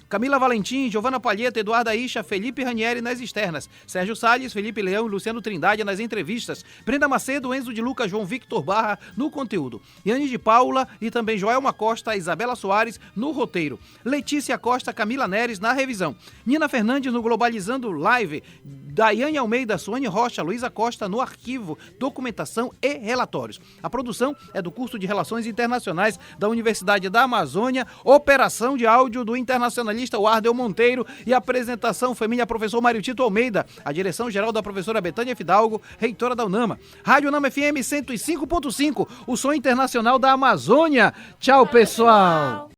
[SPEAKER 2] Camila Valentim, Giovana Palheta, Eduarda Isha, Felipe Ranieri nas externas, Sérgio Salles, Felipe Leão e Luciano Trindade nas entrevistas, Brenda Macedo, Enzo de Lucas, João Victor Barra no conteúdo, Yane de Paula e também Joelma Costa, Isabela Soares no roteiro, Letícia Costa, Camila Neres na revisão, Nina Fernandes no Globalizando Live, Daiane Almeida, Suane Rocha, Luísa Costa no arquivo, documentação e relatórios. A produção é do curso de Relações Internacionais da Universidade da Amazônia, operação de áudio do internacionalista o Ardel Monteiro e a apresentação foi minha professor Mário Tito Almeida, a direção geral da professora Betânia Fidalgo, reitora da UNAMA. Rádio UNAMA FM 105.5, o som internacional da Amazônia. Tchau, pessoal!